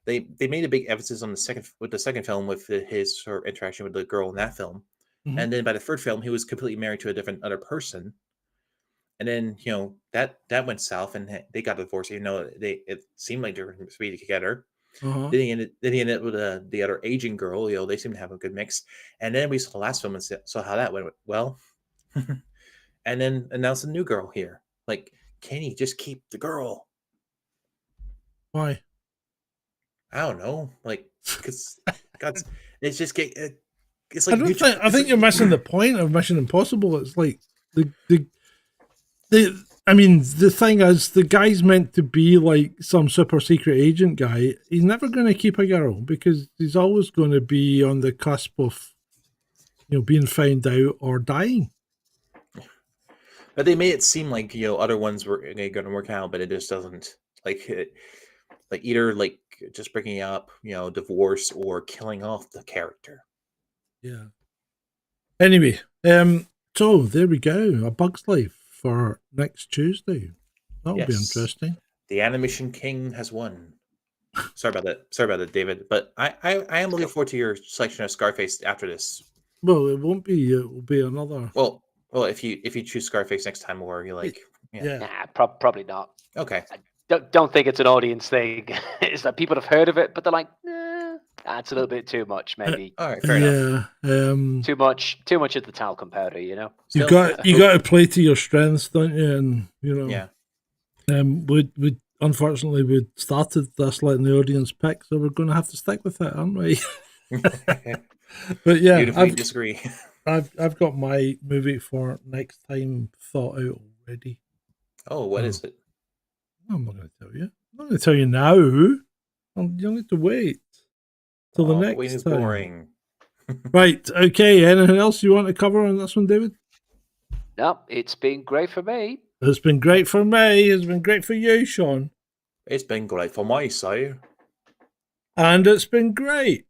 they made a big emphasis on the second film with his sort of interaction with the girl in that film. Mhm. And then by the third film, he was completely married to a different other person. And then, that went south and they got divorced, even though it seemed like they were supposed to be together. Uh-huh. Then he ended up with the other Asian girl. They seem to have a good mix. And then we saw the last film and saw how that went. Well, and then announced a new girl here. Like, can he just keep the girl? Why? I don't know. Like, because it's just it's I like don't think. I think you're missing the point of Mission Impossible. It's like I mean, the thing is, the guy's meant to be like some super secret agent guy. He's never going to keep a girl because he's always going to be on the cusp of, being found out or dying. But they made it seem like other ones were going to work out, but it just doesn't. Like either like just breaking up, divorce, or killing off the character. Yeah. Anyway, so there we go. A Bug's Life for next Tuesday. That'll be interesting. The Animation King has won. Sorry about that, David. But I am looking forward to your selection of Scarface after this. Well, it won't be. It will be another. Well, if you choose Scarface next time, or you're like, Nah, probably not. Okay. I don't think it's an audience thing. It's like people have heard of it, but they're like, that's a little bit too much, maybe. All right, fair enough. Too much of the talcum powder, You got to play to your strengths, don't you? And yeah. We unfortunately we started this letting the audience pick, so we're going to have to stick with it, aren't we? But yeah, I disagree. I've got my movie for next time thought out already. Oh, what is it? I'm not going to tell you. I'm not going to tell you now. You'll need to wait till the next waiting is time. boring. Right. Okay. Anything else you want to cover on this one, David? No, it's been great for me. It's been great for me. It's been great for you, Shaun. It's been great for my side. And it's been great